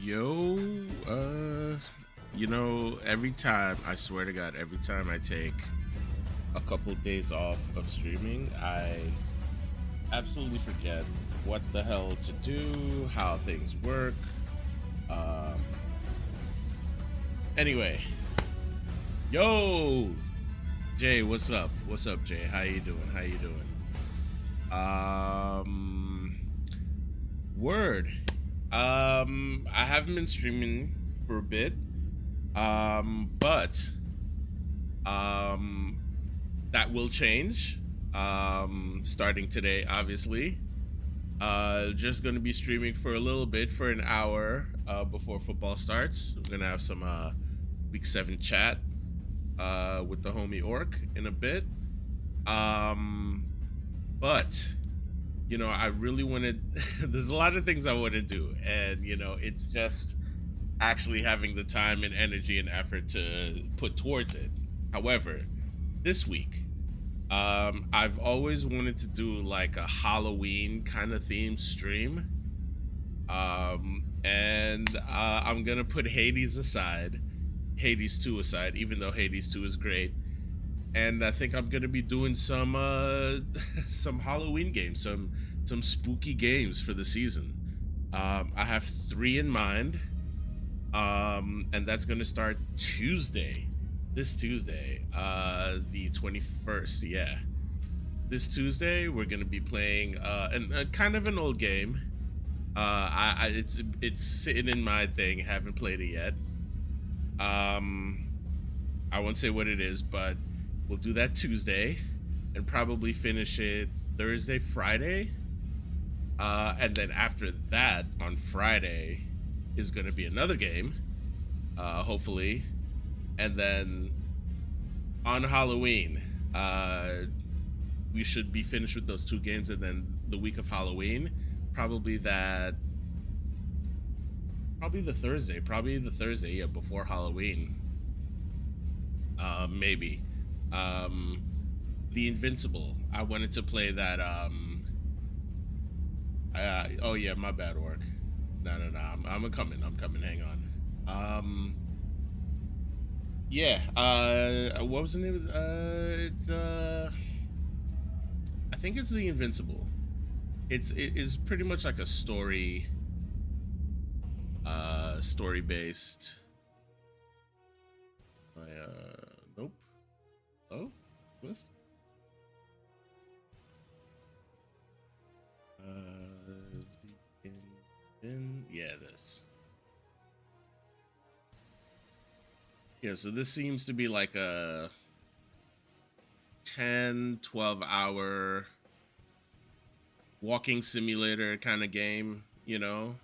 Yo, every time, I swear to God, every time I take a couple days off of streaming, I absolutely forget what the hell to do, how things work. Um, anyway, yo, Jay, what's up? What's up, Jay? How you doing? How you doing? Word. I haven't been streaming for a bit. But that will change. Starting today, obviously. Just gonna be streaming for a little bit, for an hour, before football starts. We're gonna have some week 7 chat with the homie Orc in a bit. But I really wanted there's a lot of things I want to do, and it's just actually having the time and energy and effort to put towards it. However, this week, I've always wanted to do like a Halloween kind of theme stream. And I'm gonna put Hades aside, Hades 2 aside, even though Hades 2 is great. And I think I'm gonna be doing some some Halloween games, some spooky games for the season. I have 3 in mind, and that's gonna start Tuesday, this Tuesday, the 21st. Yeah, this Tuesday we're gonna be playing a kind of an old game. It's sitting in my thing. Haven't played it yet. I won't say what it is, but we'll do that Tuesday and probably finish it Thursday, Friday. And then after that, on Friday, is going to be another game, hopefully. And then on Halloween, we should be finished with those 2 games. And then the week of Halloween, probably the Thursday, yeah, before Halloween. Maybe. The Invincible. I wanted to play that. Oh yeah, my bad, Orc. No. I'm coming. Hang on. Yeah. What was the name of it's I think it's The Invincible. It is pretty much like a story based. Nope. Oh, list. Yeah, this. Yeah, so this seems to be like a 10-12 hour walking simulator kind of game, and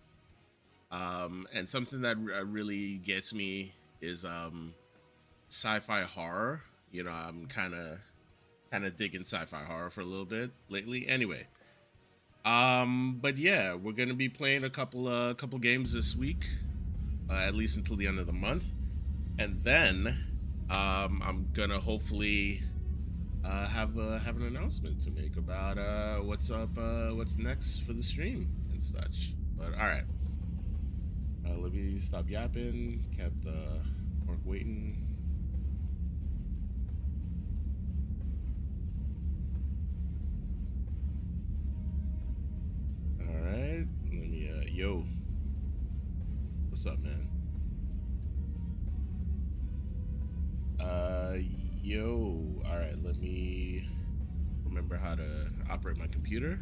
something that really gets me is sci-fi horror. I'm kind of digging sci-fi horror for a little bit lately. Anyway, but yeah, we're gonna be playing a couple games this week, at least until the end of the month, and then I'm gonna hopefully have an announcement to make about what's next for the stream and such. But all right, let me stop yapping. Kept Mark waiting. All right, let me yo, what's up, man? Yo, all right, let me remember how to operate my computer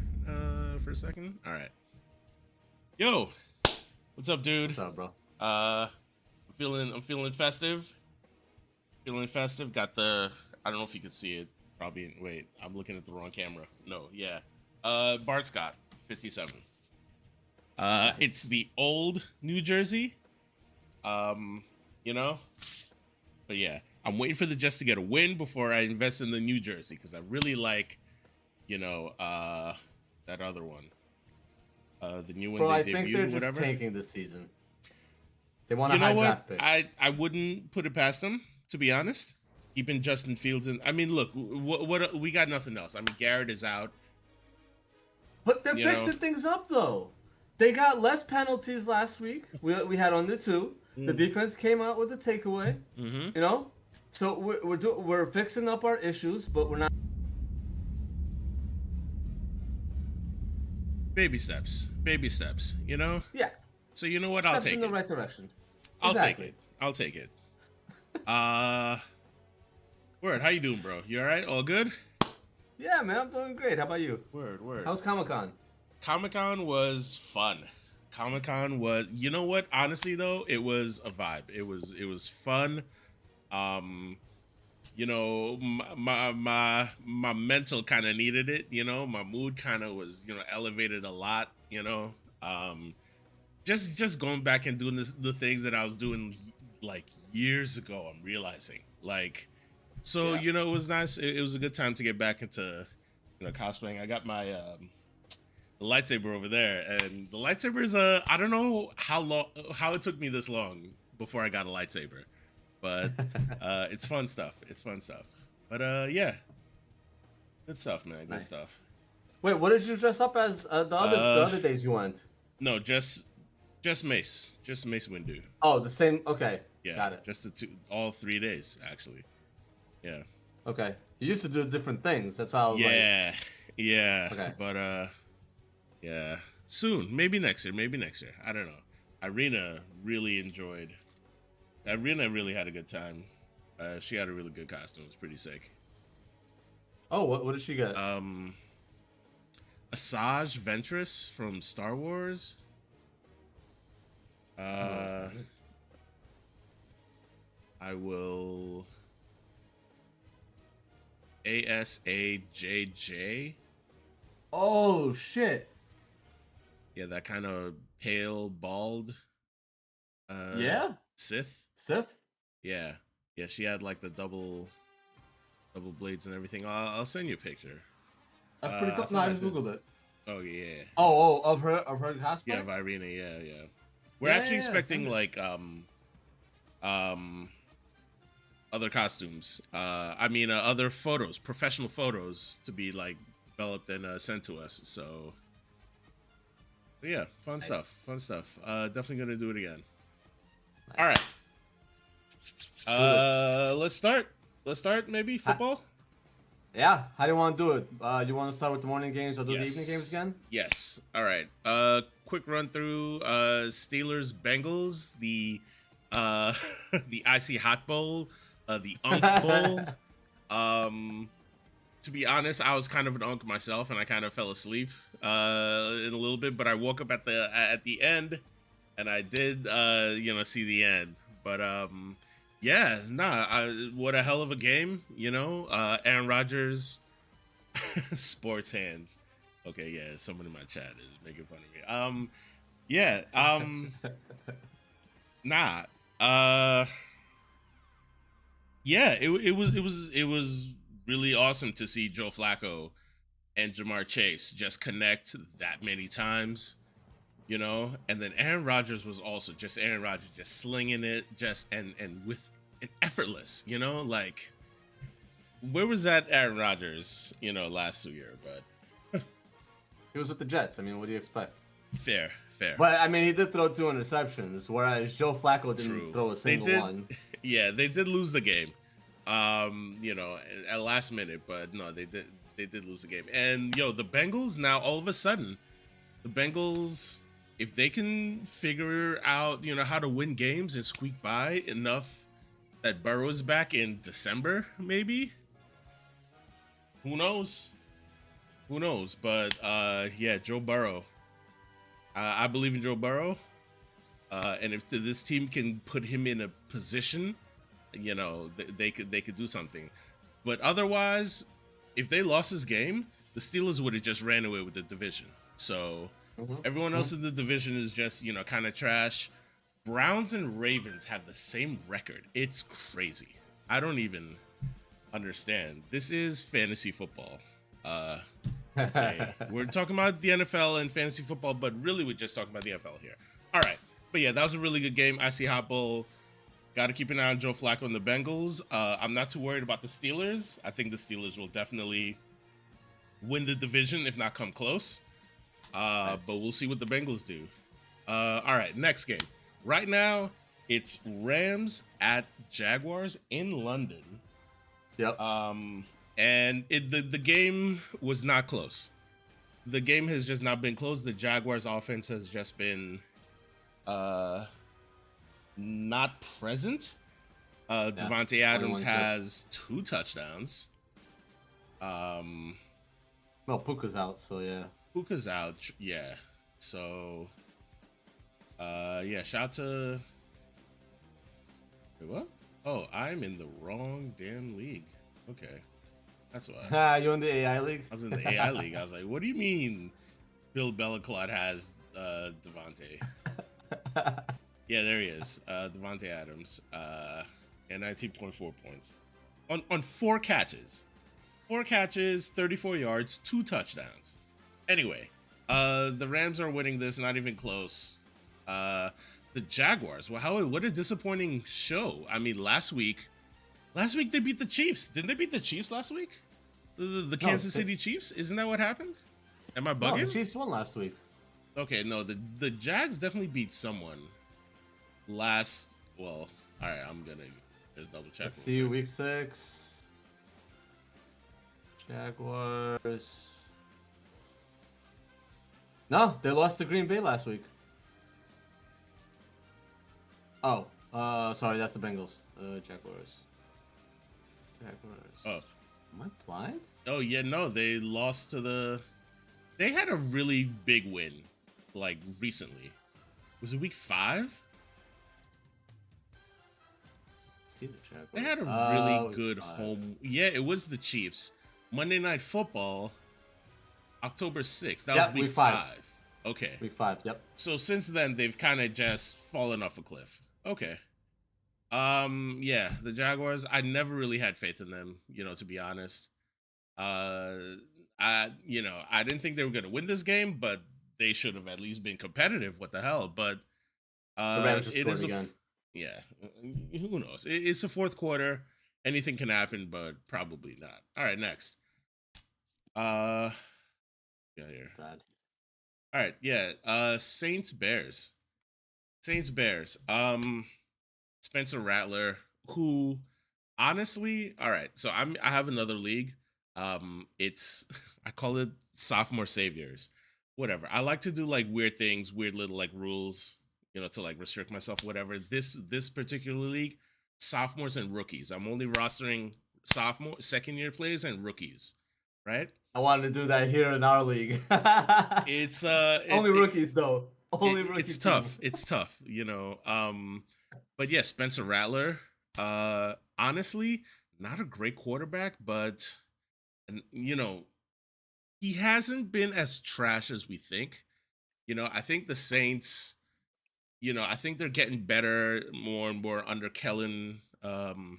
for a second. All right, yo, what's up, dude? What's up, bro? I'm feeling festive. Got the, I don't know if you can see it. Probably. Wait, I'm looking at the wrong camera. No, yeah. Bart Scott, 57. Nice. It's the old New Jersey. But yeah, I'm waiting for the Jets to get a win before I invest in the New Jersey, because I really like, that other one. The new one. Bro, they I think debuted, they're just whatever. tanking this season. They want a You know high what? draft pick. I wouldn't put it past them, to be honest. Keeping Justin Fields in. I mean, look, what we got nothing else. I mean, Garrett is out. But they're fixing things up, though. They got less penalties last week. We had under 2. The defense came out with the takeaway. Mm-hmm. You know, so we're fixing up our issues, but we're not. Baby steps. Baby steps. You know. Yeah. So you know what? Steps I'll take in the it. right direction. I'll Exactly. take it. I'll take it. Word. How you doing, bro? You all right? All good? Yeah, man, I'm doing great. How about you? Word. How's Comic-Con? Comic-Con was fun. Comic-Con was, you know what? Honestly, though, it was a vibe. It was fun. You know, my mental kind of needed it. You know, my mood kind of was, you know, elevated a lot. You know, just going back and doing the things that I was doing like years ago. I'm realizing, like, so Yeah. you know, it was nice. It was a good time to get back into, you know, cosplaying. I got my the lightsaber over there, and the lightsaber is I don't know how it took me this long before I got a lightsaber, but it's fun stuff. It's fun stuff. But yeah, good stuff, man. Good Nice. stuff. Wait, what did you dress up as the other days you went? No, just Mace Windu. Oh, the same. Okay, Yeah, got it. just Oh, all 3 days actually. Yeah. Okay, you used to do different things. That's why I was Yeah. Yeah. Okay. But yeah. Soon. Maybe next year. I don't know. Irina really had a good time. She had a really good costume. It was pretty sick. Oh, what did she get? Asajj Ventress from Star Wars. I will ASAJJ. Oh shit! Yeah, that kind of pale, bald. Yeah, Sith. Sith. Yeah, she had like the double blades and everything. I'll send you a picture. That's pretty cool. I No, I thought I just did. googled it. Oh yeah. Oh, of her cosplay. Yeah, of Irina. Yeah. We're Yeah, actually yeah, expecting send like other costumes. I mean other photos, professional photos to be like developed and sent to us. So yeah, fun Nice. stuff. Definitely gonna do it again. Nice. All right. Let's start maybe football. Yeah. How do you want to do it? You want to start with the morning games or do the Yes. evening games again? Yes. All right. Quick run through Steelers Bengals, the the icy hot bowl, the Unk Bowl. To be honest, I was kind of an Unk myself, and I kind of fell asleep in a little bit, but I woke up at the end, and I did see the end. But yeah, what a hell of a game, you know. Aaron Rodgers, sports hands. Okay, yeah, someone in my chat is making fun of me. Yeah, yeah, it was really awesome to see Joe Flacco and Jamar Chase just connect that many times, you know. And then Aaron Rodgers was also just Aaron Rodgers, just slinging it, just and with an effortless, you know, like where was that Aaron Rodgers, you know, last year? But He was with the Jets. I mean, what do you expect? fair. But I mean, he did throw 2 interceptions, whereas Joe Flacco didn't True. throw a single one. Yeah, they did lose the game. You know, at last minute, but no, they did lose the game. And yo, the Bengals now all of a sudden, the Bengals, if they can figure out, you know, how to win games and squeak by enough that Burrow's back in December, maybe. Who knows? But yeah, Joe Burrow. I believe in Joe Burrow. And if this team can put him in a position, you know, they could do something. But otherwise, if they lost this game, the Steelers would have just ran away with the division. So everyone else in the division is just, you know, kind of trash. Browns and Ravens have the same record. It's crazy. I don't even understand. This is fantasy football. Okay. We're talking about the NFL and fantasy football, but really we're just talking about the NFL here. All right. But yeah, that was a really good game. Icy Hot Bowl. Got to keep an eye on Joe Flacco and the Bengals. I'm not too worried about the Steelers. I think the Steelers will definitely win the division, if not come close. But we'll see what the Bengals do. All right, next game. Right now, it's Rams at Jaguars in London. Yep. And the game was not close. The game has just not been close. The Jaguars offense has just been not present. Devontae Adams 21-0. has 2 touchdowns. Well, Puka's out, so yeah. Puka's out, yeah. So, yeah, shout out to... Wait, what? Oh, I'm in the wrong damn league. Okay. That's why. You in the AI league? I was in the AI league. I was like, what do you mean Bill Belichick has Devontae? Yeah, there he is. Devontae Adams. And 19.4 points. On 4 catches. 4 catches, 34 yards, 2 touchdowns. Anyway, the Rams are winning this, not even close. The Jaguars, well, what a disappointing show. I mean, last week they beat the Chiefs. Didn't they beat the Chiefs last week? The Kansas City Chiefs? Isn't that what happened? Am I bugging? No, the Chiefs won last week. Okay, no, the Jags definitely beat someone last. Well, all right, I'm gonna just double check. Let's see, week 6. Jaguars. No, they lost to Green Bay last week. Oh, sorry, that's the Bengals. Jaguars. Oh. Am I blind? Oh yeah, no, they lost to the. They had a really big win, like recently. Was it week 5? See the Jaguars. They had a really good home. Yeah, it was the Chiefs. Monday Night Football, October 6th. That was week 5. Okay. Week 5. Yep. So since then, they've kind of just fallen off a cliff. Okay. Yeah, the Jaguars. I never really had faith in them. To be honest. I didn't think they were going to win this game, but they should have at least been competitive. What the hell? But the Rams just scored again. Yeah, who knows? It's a 4th quarter. Anything can happen, but probably not. All right, next. Yeah, here. Sad. All right, yeah. Saints Bears. Spencer Rattler, who honestly, all right. So I have another league. It's I call it sophomore saviors. Whatever. I like to do like weird things, weird little like rules, to like restrict myself. Whatever. This particular league, sophomores and rookies. I'm only rostering sophomore, 2nd-year players and rookies. Right. I wanted to do that here in our league. It's only rookies though. Only rookies. It's tough. It's tough. But yeah, Spencer Rattler. Honestly, not a great quarterback, but he hasn't been as trash as we think. I think the Saints. I think they're getting better more and more under Kellen Moore.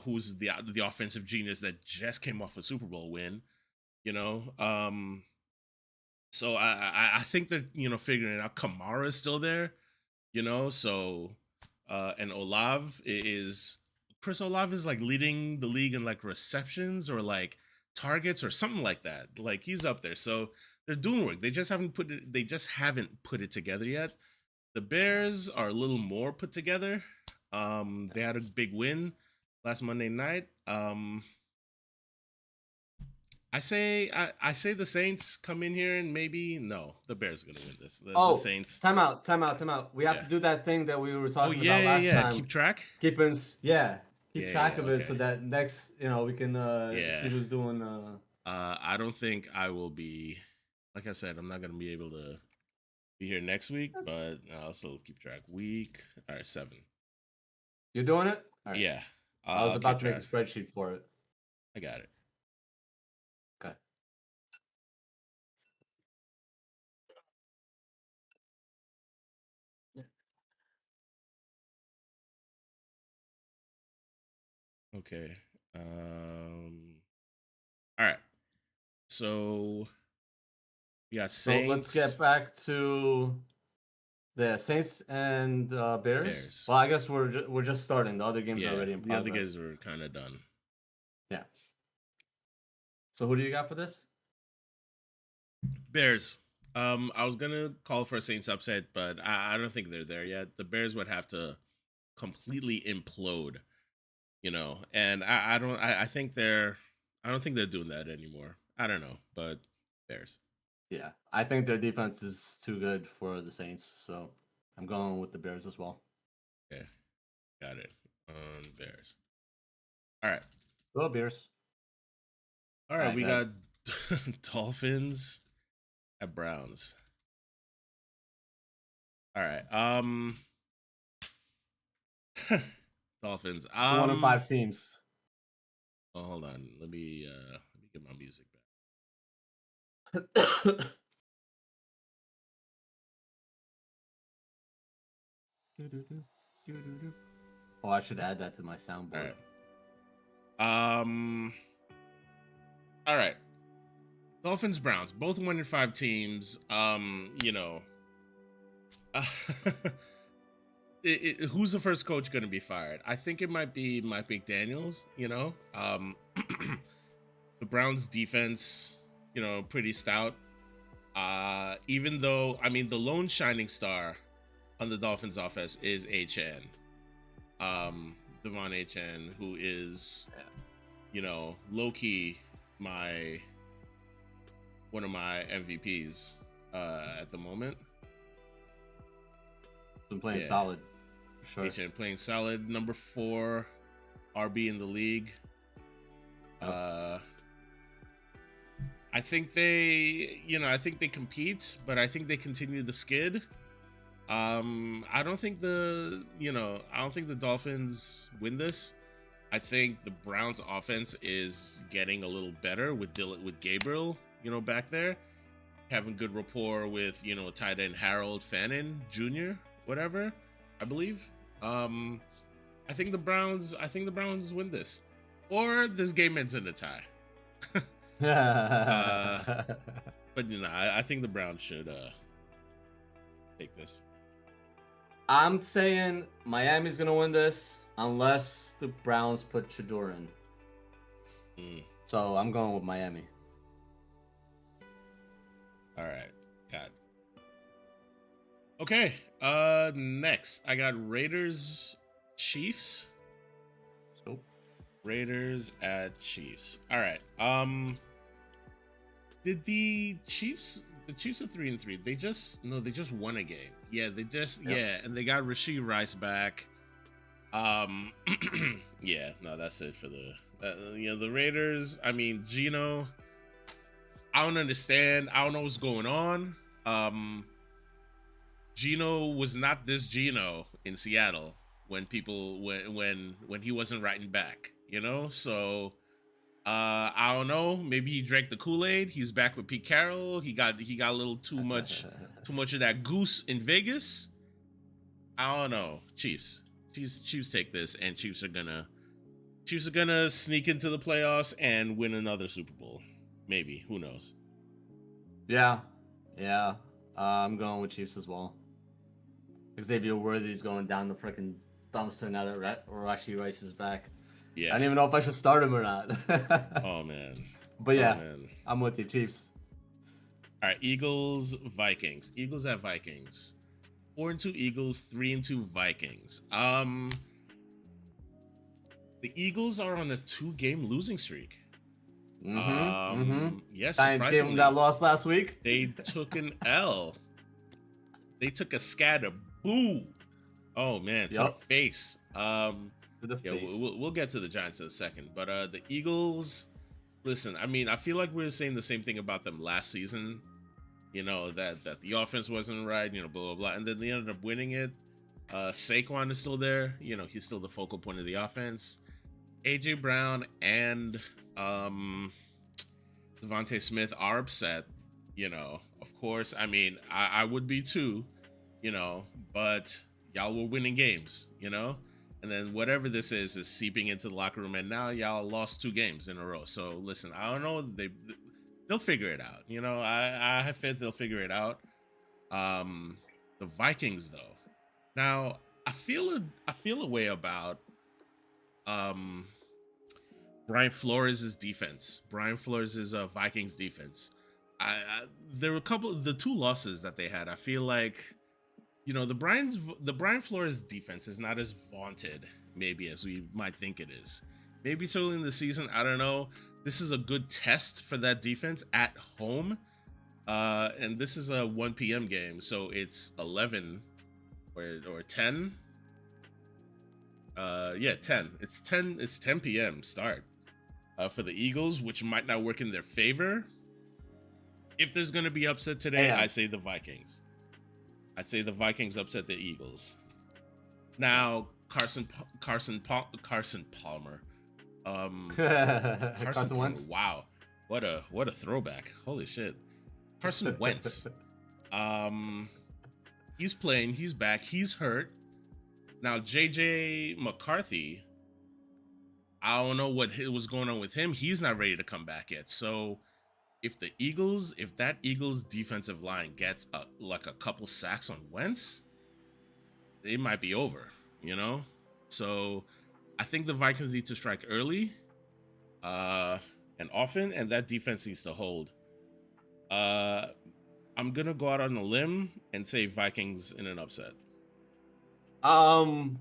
Who's the offensive genius that just came off a Super Bowl win, So I think they're figuring it out. Kamara is still there, So and Chris Olave is like leading the league in like receptions or like targets or something like that. Like he's up there, so they're doing work. They just haven't put it together yet. The Bears are a little more put together. They had a big win last Monday night. I say the Saints come in here and maybe the Bears are gonna win this. The Saints. Time out. We have to do that thing that we were talking about last time. Keep track. Keep track of it so that next we can see who's doing. I don't think I will be. Like I said, I'm not gonna be able to be here next week, but I'll still keep track. Week 7. You're doing it? All right. Yeah. I was about to make a spreadsheet for it. I got it. Okay. Okay. All right. So we got Saints. So let's get back to the Saints and Bears. Well, I guess we're just starting. The other games are already in progress. The other games are kind of done. Yeah. So who do you got for this? Bears. I was gonna call for a Saints upset, but I don't think they're there yet. The Bears would have to completely implode, and I think I don't think they're doing that anymore. I don't know, but Bears. Yeah, I think their defense is too good for the Saints, so I'm going with the Bears as well. Okay, got it. Bears. All right. Go Bears. All right, we got Dolphins at Browns. All right. Dolphins. It's 1-5 teams. Oh, hold on. Let me get my music back. Oh, I should add that to my soundboard. All right. Dolphins, Browns, both 1-5 teams. Who's the first coach going to be fired? I think it might be Mike McDaniels. The Browns defense, pretty stout. Even though, the lone shining star on the Dolphins offense is Achane. Devon Achane, who is, low-key one of my MVPs at the moment. Been playing solid, for sure. Achane playing solid. Number 4 RB in the league. Yep. I think they compete, but I think they continue the skid. I don't think the Dolphins win this. I think the Browns offense is getting a little better with Gabriel, back there, having good rapport with, tight end Harold Fannin Jr., whatever, I believe. I think the Browns win this, or this game ends in a tie. But I think the Browns should take this. I'm saying Miami's gonna win this unless the Browns put Shedeur in. So I'm going with Miami. All right, got it. Okay, next I got Raiders Chiefs. Let's go. Raiders at Chiefs. All right. Did the Chiefs are 3-3. They just won a game. Yeah, and they got Rashee Rice back. Yeah, no, that's it for the Raiders. Geno, I don't understand. I don't know what's going on. Geno was not this Geno in Seattle when he wasn't writing back, so I don't know, maybe he drank the Kool-Aid. He's back with Pete Carroll. He got a little too much of that goose in Vegas. I don't know. Chiefs take this, and Chiefs are gonna sneak into the playoffs and win another Super Bowl. Maybe, who knows? Yeah. I'm going with Chiefs as well. Xavier Worthy's going down the freaking dumpster now that Rashee Rice is back. Yeah. I don't even know if I should start him or not. Oh man. But yeah, I'm with you, Chiefs. All right, Eagles, Vikings. Eagles at Vikings. 4-2 Eagles, 3-2 Vikings. The Eagles are on a 2-game losing streak. Yes, Giants gave them that loss last week. They took an L. They took a scatter. Boo. Oh man, to the face. To the face. We'll get to the Giants in a second, but the Eagles. Listen, I feel like we were saying the same thing about them last season. That the offense wasn't right. Blah blah blah, and then they ended up winning it. Saquon is still there. He's still the focal point of the offense. AJ Brown and Devontae Smith are upset. Of course. I would be too. But y'all were winning games. And then whatever this is seeping into the locker room, and now y'all lost 2 games in a row. So listen, I don't know. They'll figure it out. I have faith they'll figure it out. The Vikings, though. Now I feel a way about Brian Flores' defense. Brian Flores' Vikings defense. There were the two losses that they had. I feel like, the Brian Flores defense is not as vaunted maybe as we might think it is. Maybe it's early in the season. I don't know. This is a good test for that defense at home. And this is a 1 p.m. game, so it's 11 or 10. 10. It's 10 p.m. start for the Eagles, which might not work in their favor. If there's going to be upset today, I say the Vikings. I say the Vikings upset the Eagles. Now, Carson Palmer. Carson Wentz. Wow. What a throwback. Holy shit. Carson Wentz. He's playing, he's back, he's hurt. Now, JJ McCarthy, I don't know what was going on with him. He's not ready to come back yet. So if that Eagles defensive line gets a couple sacks on Wentz, it might be over, So I think the Vikings need to strike early and often, and that defense needs to hold. I'm gonna go out on a limb and say Vikings in an upset. I'm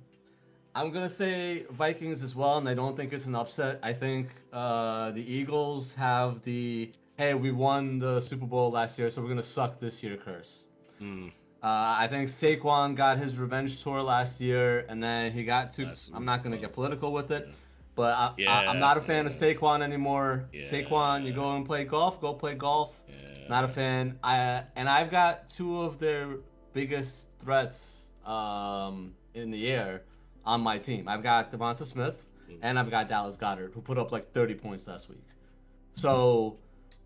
gonna say Vikings as well, and I don't think it's an upset. I think the Eagles have the we won the Super Bowl last year, so we're gonna suck this year curse. I think Saquon got his revenge tour last year, and then he got to. I'm not gonna get political with it, but I'm not a fan of Saquon anymore. Yeah. Saquon, you go and play golf. Go play golf. Yeah. Not a fan. I've got two of their biggest threats in the air on my team. I've got Devonta Smith and I've got Dallas Goedert, who put up like 30 points last week. So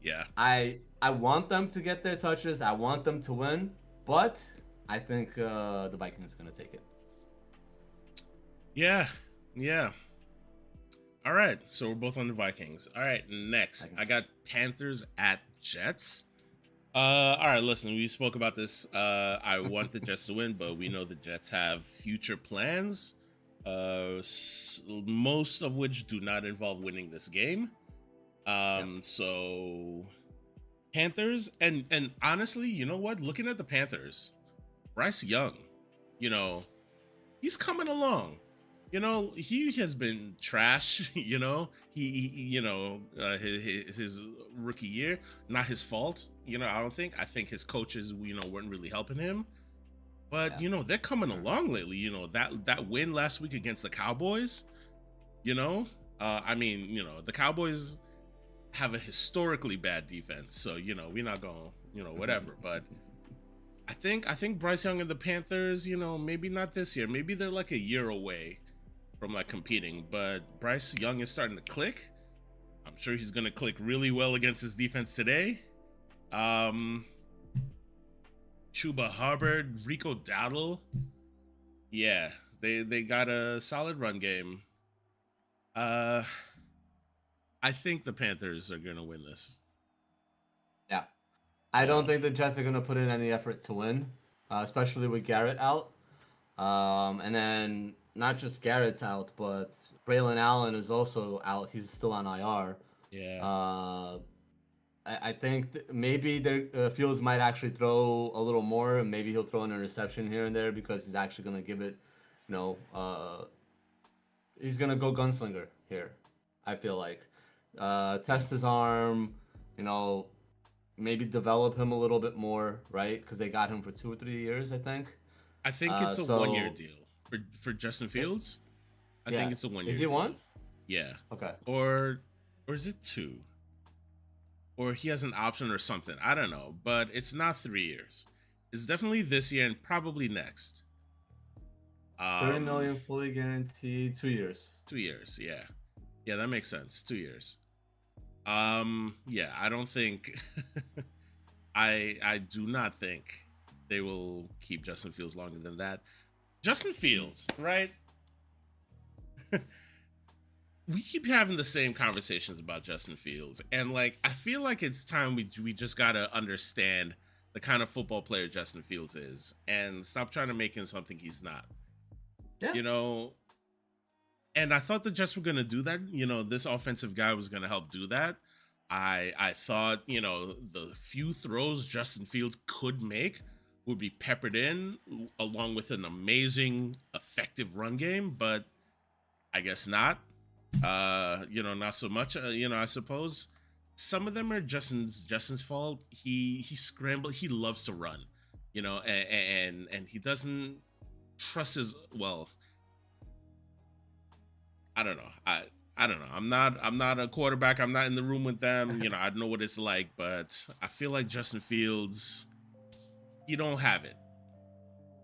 yeah, I want them to get their touches. I want them to win, but I think the Vikings are gonna take it. Yeah. All right, so we're both on the Vikings. All right, next I got Panthers at Jets. All right, listen, we spoke about this. I want the Jets to win, but we know the Jets have future plans, most of which do not involve winning this game. So Panthers, and honestly, you know what? Looking at the Panthers, Bryce Young, he's coming along. He has been trash. His rookie year, not his fault. I don't think. I think his coaches, weren't really helping him. But they're coming along lately. That win last week against the Cowboys. The Cowboys have a historically bad defense, so we're not going, whatever. But I think Bryce Young and the Panthers, maybe not this year. Maybe they're like a year away from like competing, but Bryce Young is starting to click. I'm sure he's gonna click really well against his defense today. Chuba Hubbard, Rico Dowdle, yeah, they got a solid run game. I think the Panthers are gonna win this. Yeah, I don't think the Jets are gonna put in any effort to win, especially with Garrett out, and then. Not just Garrett's out, but Braylon Allen is also out. He's still on IR. Yeah. I think maybe Fields might actually throw a little more, and maybe he'll throw an interception here and there because he's actually going to give it, he's going to go gunslinger here, I feel like. Test his arm, maybe develop him a little bit more, right? Because they got him for 2 or 3 years, I think. I think it's a 1-year deal. For Justin Fields, I think it's a 1-year. Is he deal. 1? Yeah. Okay. Or is it 2? Or he has an option or something. I don't know, but it's not 3 years. It's definitely this year and probably next. $30 million fully guaranteed, 2 years. 2 years, yeah. Yeah, that makes sense. 2 years. Yeah, I don't think I do not think they will keep Justin Fields longer than that. Justin Fields, right? We keep having the same conversations about Justin Fields, and I feel like it's time we just gotta understand the kind of football player Justin Fields is, and stop trying to make him something he's not. Yeah. and I thought the Jets were gonna do that. You know, this offensive guy was gonna help do that. I thought, you know, the few throws Justin Fields could make would be peppered in along with an amazing, effective run game, but I guess not. You know, not so much. You know, I suppose some of them are Justin's fault. He scrambled. He loves to run, you know, and he doesn't trust his. Well, I don't know. I don't know. I'm not a quarterback. I'm not in the room with them. You know, I know what it's like, but I feel like Justin Fields, he don't have it.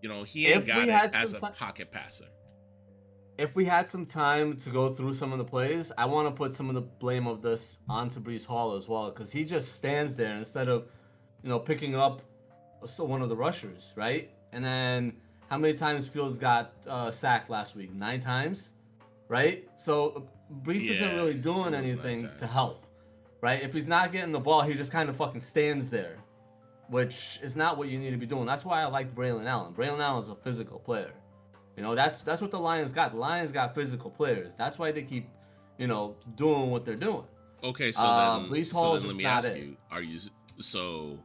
You know, he ain't got it as a pocket passer. If we had some time to go through some of the plays, I want to put some of the blame of this onto Breece Hall as well, because he just stands there instead of, you know, picking up one of the rushers, right? And then how many times Fields got sacked last week? 9 times, right? So Breece isn't really doing anything to help, right? If he's not getting the ball, he just kind of fucking stands there, which is not what you need to be doing. That's why I like Braylon Allen. Braylon Allen is a physical player. You know, that's what the Lions got. The Lions got physical players. That's why they keep, you know, doing what they're doing. Okay, so then, Breece Hall let me ask you: are you so?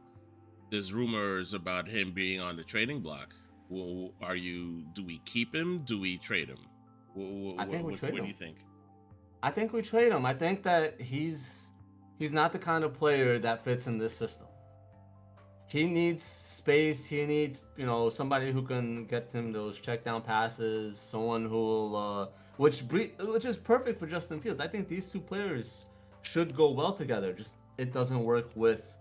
There's rumors about him being on the trading block. Well, do we keep him? Do we trade him? I think we trade him. What do you think? I think we trade him. I think that he's not the kind of player that fits in this system. He needs space. He needs, you know, somebody who can get him those check down passes. Someone who will, which is perfect for Justin Fields. I think these two players should go well together. Just it doesn't work with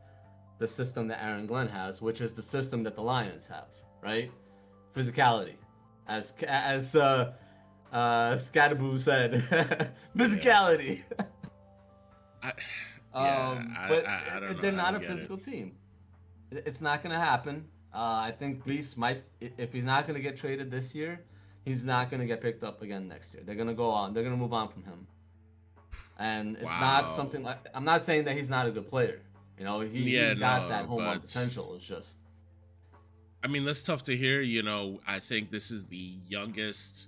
the system that Aaron Glenn has, which is the system that the Lions have, right? Physicality, as Scadaboo said, physicality. I don't know. They're not a physical team. It's not going to happen. I think Breece might, if he's not going to get traded this year, he's not going to get picked up again next year. They're going to go on. They're going to move on from him. And it's not something like, I'm not saying that he's not a good player. You know, he's got that home run potential. It's just. I mean, that's tough to hear. You know, I think this is the youngest,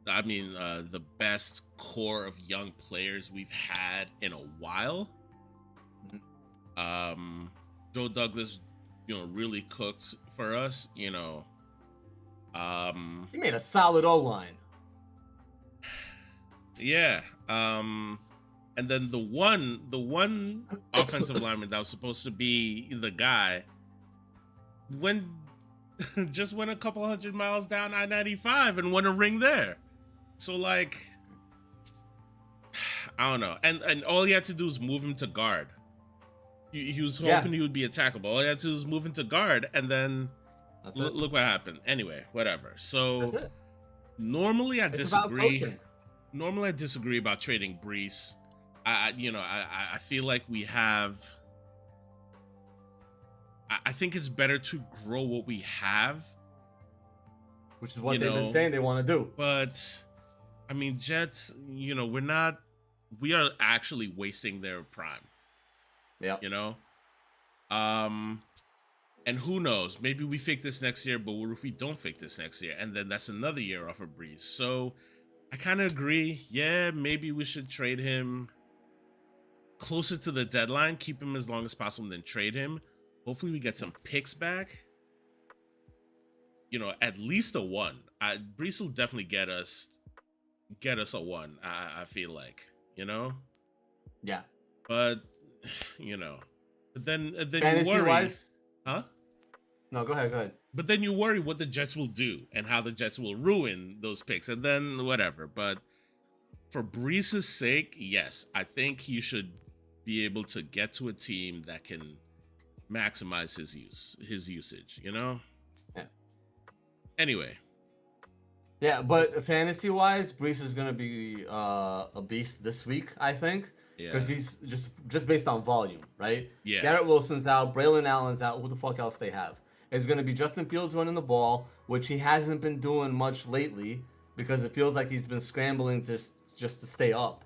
the best core of young players we've had in a while. Joe Douglas, you know, really cooked for us, you know. He made a solid O-line. Yeah. And then the one offensive lineman that was supposed to be the guy just went a couple 100 miles down I-95 and won a ring there. So like, I don't know. And all he had to do was move him to guard. He was hoping he would be attackable. All he had to do was move into guard, and then look what happened. Anyway, whatever. So normally I disagree. Normally I disagree about trading Breece. I feel like we have. I think it's better to grow what we have, which is what they've been saying they want to do. But I mean, Jets. You know, we are actually wasting their prime. Yeah. You know? And who knows? Maybe we fake this next year, but what if we don't fake this next year? And then that's another year off of Breece. So I kind of agree. Yeah, maybe we should trade him closer to the deadline, keep him as long as possible, then trade him. Hopefully we get some picks back. You know, at least a 1. Breece will definitely get us a 1, I feel like, you know? Yeah. But you know, but then fantasy you worry, wise, huh? No, go ahead. But then you worry what the Jets will do and how the Jets will ruin those picks, and then whatever. But for Breece's sake, yes, I think he should be able to get to a team that can maximize his usage. You know. Yeah. Anyway. Yeah, but fantasy wise, Breece is gonna be a beast this week, I think. Because he's just based on volume, right? Yeah. Garrett Wilson's out, Braylon Allen's out. Who the fuck else they have? It's going to be Justin Fields running the ball, which he hasn't been doing much lately because it feels like he's been scrambling just to stay up,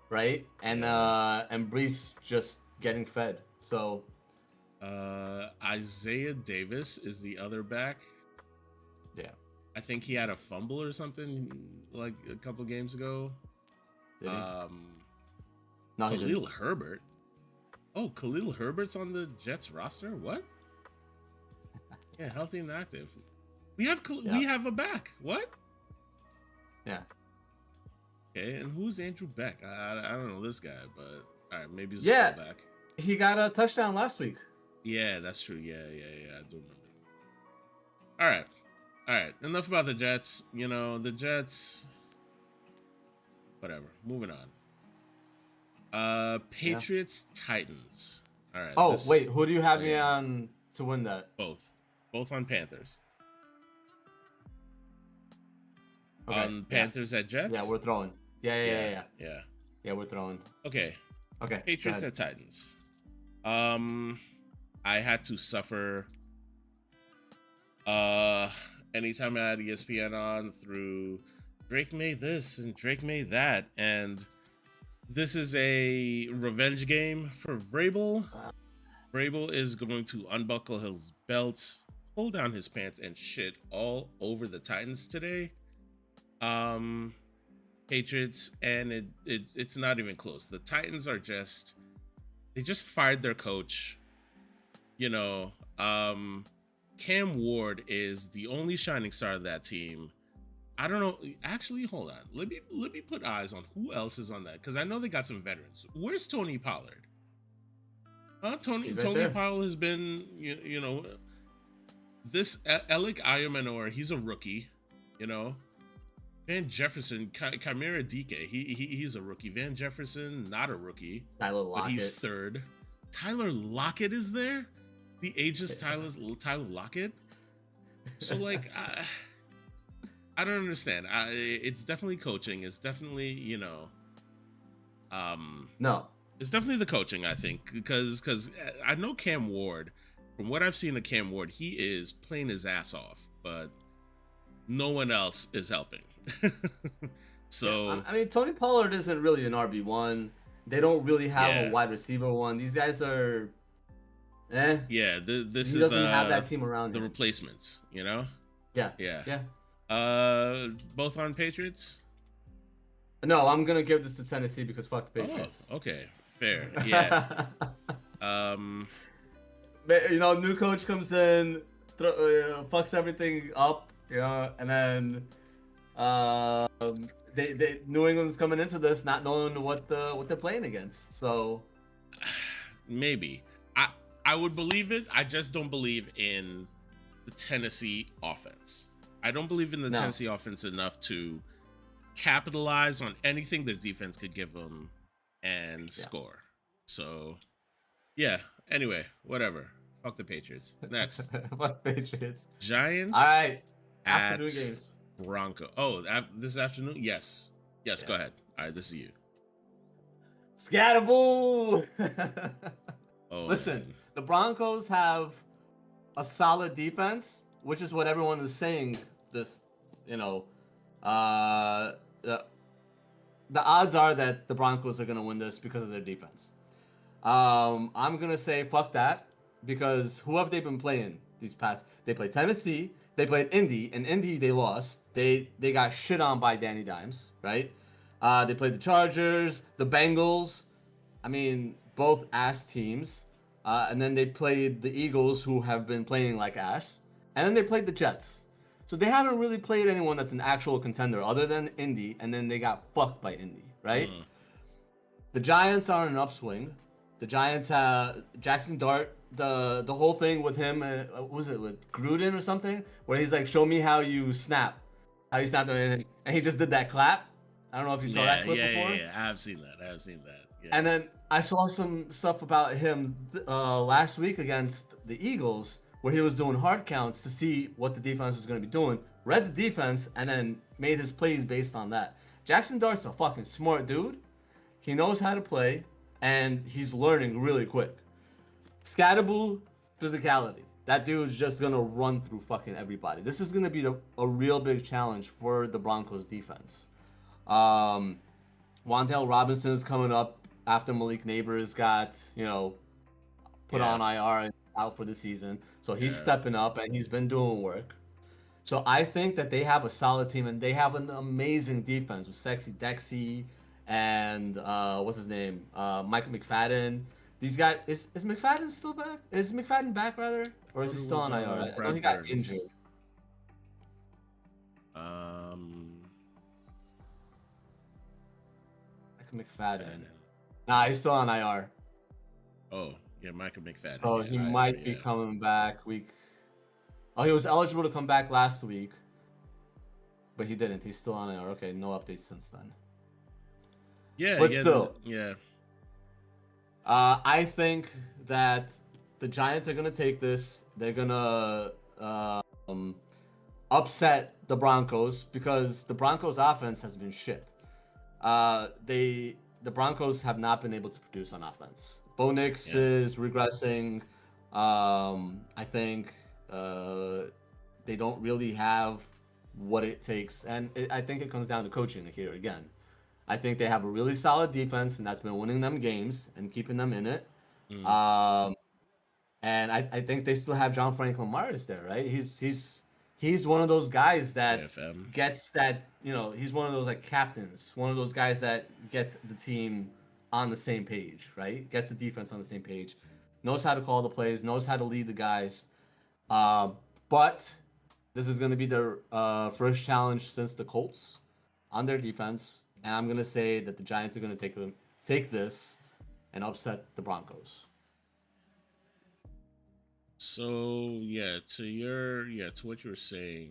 right? And Breece just getting fed. So Isaiah Davis is the other back. Yeah. I think he had a fumble or something like a couple games ago. Did he? Um, No, he didn't. Khalil Herbert. Oh, Khalil Herbert's on the Jets roster. What? Yeah, healthy and active. We have a back. What? Yeah. Okay, and who's Andrew Beck? I don't know this guy, but all right, maybe he's Yeah. a fullback. He got a touchdown last week. Yeah, that's true. Yeah, I do remember. All right. Enough about the Jets. You know, the Jets. Whatever. Moving on. Patriots Titans. All right. Oh, wait, who do you have me yeah. on to win that? Both on Panthers. Okay, On Panthers at Jets. Yeah, we're throwing. Yeah. Yeah. Yeah, we're throwing. Okay. Okay. Patriots at Titans. I had to suffer anytime I had ESPN on through Drake made this and Drake made that, and this is a revenge game for Vrabel. Vrabel is going to unbuckle his belt, pull down his pants, and shit all over the Titans today. Patriots, and it's not even close. The Titans are they just fired their coach. You know, Cam Ward is the only shining star of that team. I don't know. Actually, hold on. Let me put eyes on who else is on that, because I know they got some veterans. Where's Tony Pollard? Tony Pollard has been, you know, this Alec Ayamenor, he's a rookie, you know. Van Jefferson, Chimera Dike, he's a rookie. Van Jefferson, not a rookie, Tyler Lockett. but he's third. Tyler Lockett is there. The ageless Tyler Lockett. So like, I don't understand. It's definitely coaching. It's definitely, you know, no. It's definitely the coaching, I think, because I know Cam Ward. From what I've seen of Cam Ward, he is playing his ass off, but no one else is helping. So yeah, I mean, Tony Pollard isn't really an RB1. They don't really have a wide receiver one. These guys are, Yeah, this he is doesn't have that team around the him. replacements, you know. Yeah. Both on Patriots. No, I'm gonna give this to Tennessee because fuck the Patriots. Oh, okay, fair. Yeah. You know, new coach comes in, fucks everything up, you know, and then they New England's coming into this not knowing what they're playing against. So maybe I would believe it. I just don't believe in the Tennessee offense. I don't believe in the Tennessee offense enough to capitalize on anything the defense could give them and score. So, yeah. Anyway, whatever. Fuck the Patriots. Next. Fuck Patriots. Giants. All right. At afternoon games. Bronco. Oh, this afternoon? Yes. Yes, go ahead. All right, this is you. Scatterboo! Oh, listen, man. the Broncos have a solid defense, which is what everyone is saying. This, you know, the odds are that the Broncos are going to win this because of their defense. I'm going to say fuck that, because who have they been playing these past? They played Tennessee, they played Indy, and Indy they lost. They got shit on by Danny Dimes, right? They played the Chargers, the Bengals. I mean, both ass teams. And then they played the Eagles, who have been playing like ass. And then they played the Jets. So they haven't really played anyone that's an actual contender other than Indy, and then they got fucked by Indy, right? The Giants are in an upswing. The Giants have Jackson Dart, the whole thing with him, what was it, with Gruden or something? Where he's like, show me how you snap. How you snap, and he just did that clap. I don't know if you saw that clip before. Yeah, I have seen that. Yeah. And then I saw some stuff about him last week against the Eagles, where he was doing hard counts to see what the defense was going to be doing, read the defense, and then made his plays based on that. Jackson Dart's a fucking smart dude. He knows how to play, and he's learning really quick. Scatterboo, physicality. That dude's just going to run through fucking everybody. This is going to be a real big challenge for the Broncos defense. Wan'Dale Robinson is coming up after Malik Neighbors got, you know, put on IR and out for the season. So he's stepping up, and he's been doing work. So I think that they have a solid team and they have an amazing defense with Sexy Dexy and what's his name? Michael McFadden. These guys is McFadden still back? Is McFadden back rather? Or is he Thought it still was, on IR? I know Brad he got Burns. injured. Michael McFadden. Nah, he's still on IR. Oh, yeah, Michael McFadden. So yeah, he I- might be yeah. coming back week. Oh, he was eligible to come back last week, but he didn't. He's still on IR. Okay, no updates since then. Yeah, But yeah, still. yeah. I think that the Giants are gonna take this. They're gonna upset the Broncos because the Broncos' offense has been shit. The Broncos have not been able to produce on offense. Bo Nix Yeah. is regressing. I think they don't really have what it takes, and I think it comes down to coaching here again. I think they have a really solid defense, and that's been winning them games and keeping them in it. Mm. And I think they still have John Franklin Myers there, right? He's one of those guys that AFM. gets that, he's one of those like captains, one of those guys that gets the team on the same page, right? Gets the defense on the same page, knows how to call the plays, knows how to lead the guys. But this is going to be their first challenge since the Colts on their defense, and I'm going to say that the Giants are going to take this and upset the Broncos. So to what you were saying.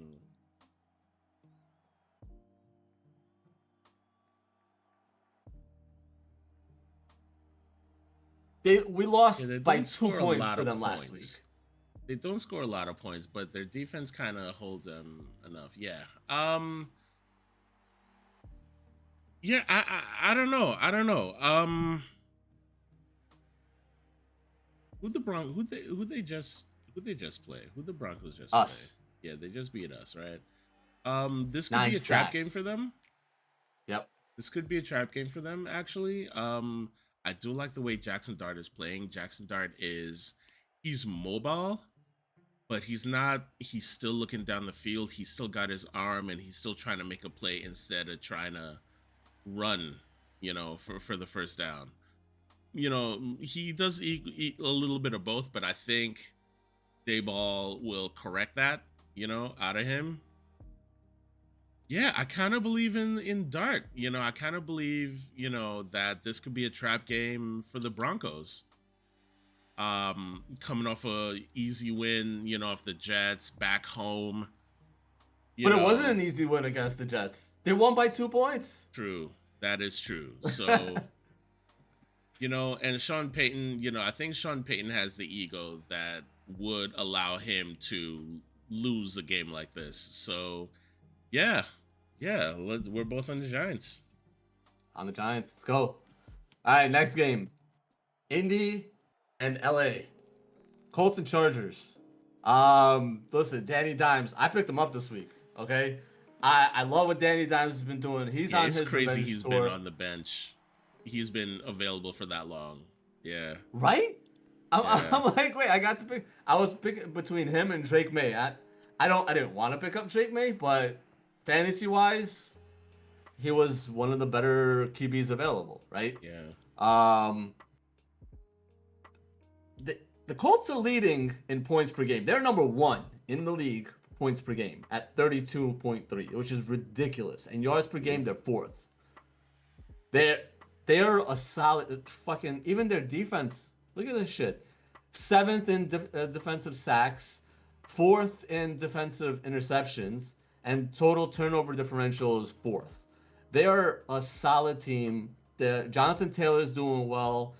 We lost Yeah, they by don't 2 score a points lot to of them last points. week. They don't score a lot of points, but their defense kind of holds them enough. Yeah. Yeah, I don't know. I don't know. Who they just play? Who the Broncos just Us. play? Yeah, they just beat us, right? This could 9 be a trap sacks. game for them. Yep. This could be a trap game for them, actually. I do like the way Jackson Dart is playing. Jackson Dart he's mobile, but he's still looking down the field. He's still got his arm and he's still trying to make a play instead of trying to run, for the first down. He does a little bit of both, but I think Dayball will correct that, out of him. Yeah, I kind of believe in Dart. I kind of believe, that this could be a trap game for the Broncos. Coming off a easy win, off the Jets back home. But it wasn't an easy win against the Jets. They won by 2 points. True. That is true. So, and Sean Payton, I think Sean Payton has the ego that would allow him to lose a game like this. So, yeah, we're both on the Giants. On the Giants. Let's go. All right, next game. Indy and LA. Colts and Chargers. Listen, Danny Dimes. I picked him up this week. Okay. I love what Danny Dimes has been doing. He's on his crazy. revenge He's tour. been on the bench. He's been available for that long. Yeah. Right? I'm Yeah. like, wait, I got to pick. I was picking between him and Drake May. I didn't want to pick up Drake May, but fantasy wise, he was one of the better QBs available, right? Yeah. The Colts are leading in points per game. They're number 1 in the league for points per game at 32.3, which is ridiculous. And yards per game, they're 4th. They're a solid fucking, even their defense. Look at this shit. 7th in defensive sacks, 4th in defensive interceptions, and total turnover differential is 4th. They are a solid team. Jonathan Taylor is doing well.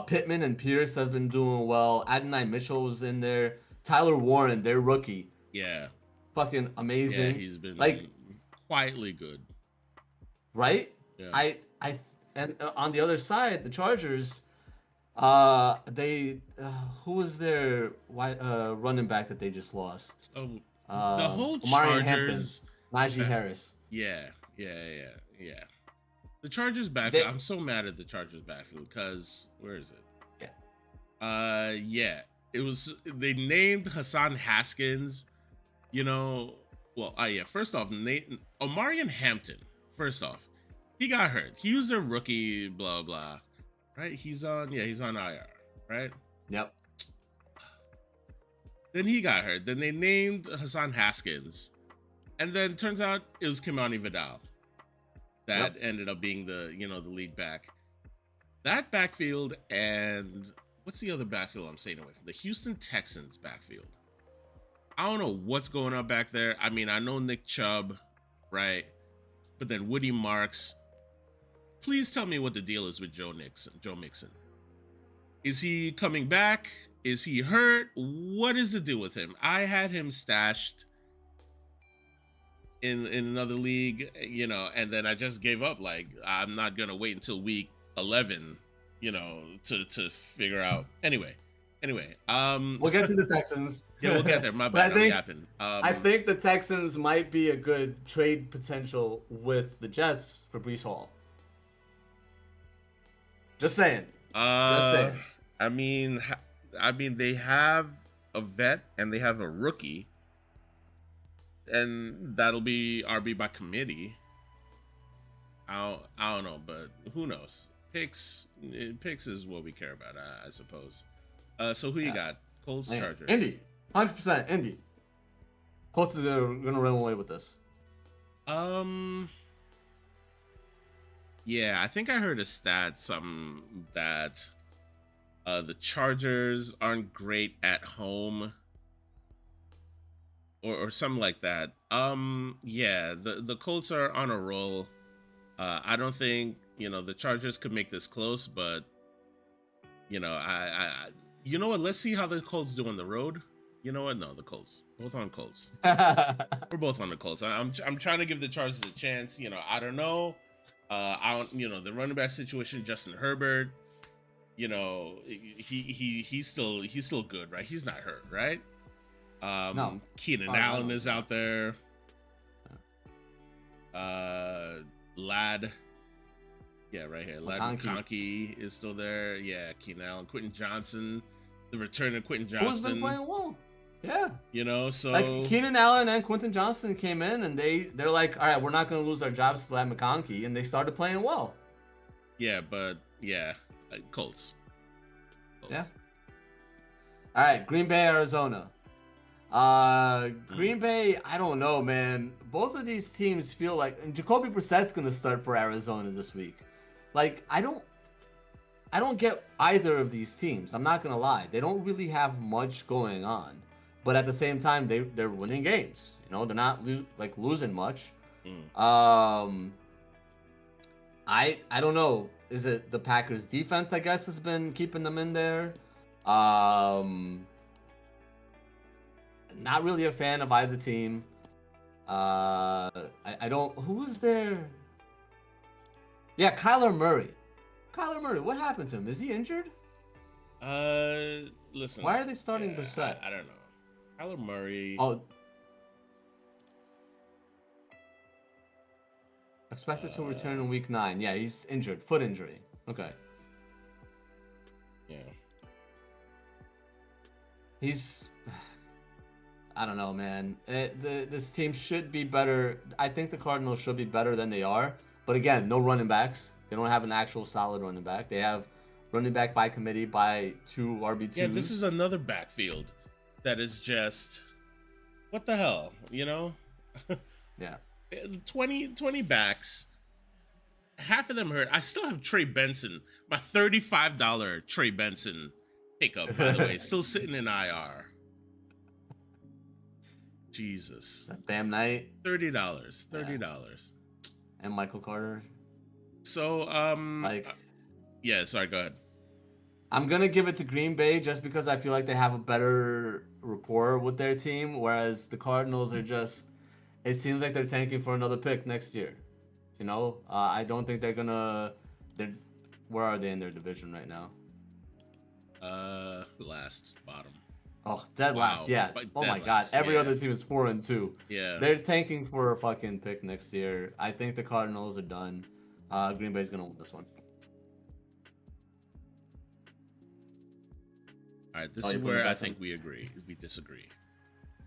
Pittman and Pierce have been doing well. Adonai Mitchell was in there. Tyler Warren, their rookie, Yeah. fucking amazing. Yeah, he's been like quietly good. Right? Yeah. And on the other side, the Chargers, who was their running back that they just lost? Oh, the whole Omarion Chargers. Najee Harris. Yeah. The Chargers backfield. I'm so mad at the Chargers backfield because where is it? Yeah. It was they named Hassan Haskins, well, yeah. First off, Omarion Hampton. First off, he got hurt. He was a rookie. Blah blah. Right? He's on. Yeah, he's on IR. Right? Yep. Then he got hurt. Then they named Hassan Haskins, and then turns out it was Kimani Vidal that ended up being the the lead back. That backfield and what's the other backfield I'm staying away from? The Houston Texans backfield. I don't know what's going on back there. I mean, I know Nick Chubb, right? But then Woody Marks. Please tell me what the deal is with Joe Mixon. Is he coming back? Is he hurt? What is the deal with him? I had him stashed in another league, and then I just gave up. Like, I'm not gonna wait until week 11, to figure out. Anyway, we'll get to the Texans. Yeah, we'll get there. My But bad. I think the Texans might be a good trade potential with the Jets for Breece Hall. Just saying. Just saying. I mean, they have a vet and they have a rookie, and that'll be RB by committee. I don't know, but who knows? Picks is what we care about, I suppose. So who you got? Colts, Chargers. Indy, 100% Indy. Colts is gonna run away with this. Yeah, I think I heard a stat, something that the Chargers aren't great at home, or something like that. Yeah, the Colts are on a roll. I don't think the Chargers could make this close, but I you know what? Let's see how the Colts do on the road. You know what? No, the Colts. Both on Colts. We're both on the Colts. I'm trying to give the Chargers a chance. I don't know. I don't. The running back situation. Justin Herbert. He's still good, right? He's not hurt, right? No. Keenan Allen is out there. Lad. Yeah, right here. Lad McConkey is still there. Yeah, Keenan Allen, Quentin Johnson, the return of Quentin Johnston. Who's been playing well? Yeah. So like Keenan Allen and Quentin Johnson came in and they're like, all right, we're not going to lose our jobs to Lad McConkey, and they started playing well. Yeah, but Colts. Yeah. All right, Green Bay, Arizona. Green Bay, I don't know, man. Both of these teams feel like, and Jacoby Brissett's going to start for Arizona this week. Like, I don't get either of these teams. I'm not going to lie. They don't really have much going on. But at the same time, they're winning games. They're not losing much. I don't know. Is it the Packers defense, I guess, has been keeping them in there? Not really a fan of either team. I don't. Who was there? Yeah, Kyler Murray. What happened to him? Is he injured? Listen. Why are they starting Brissett? I don't know. Kyler Murray. Oh. Expected to return in week 9. Yeah, he's injured. Foot injury. Okay. Yeah. He's. I don't know, man. This team should be better. I think the Cardinals should be better than they are. But again, no running backs. They don't have an actual solid running back. They have running back by committee by 2 RB2s. Yeah, this is another backfield that is just, what the hell, Yeah. 20 backs. Half of them hurt. I still have Trey Benson, my $35 Trey Benson pickup, by the way, still sitting in IR. Jesus. That Bam Knight. $30. And Michael Carter. So, yeah, sorry, go ahead. I'm going to give it to Green Bay just because I feel like they have a better rapport with their team, whereas the Cardinals are just, it seems like they're tanking for another pick next year. I don't think they're going to, where are they in their division right now? Last, bottom. Oh, dead last, yeah. Oh my God, every other team is 4-2. Yeah. They're tanking for a fucking pick next year. I think the Cardinals are done. Green Bay's going to win this one. All right, this is where I think we disagree.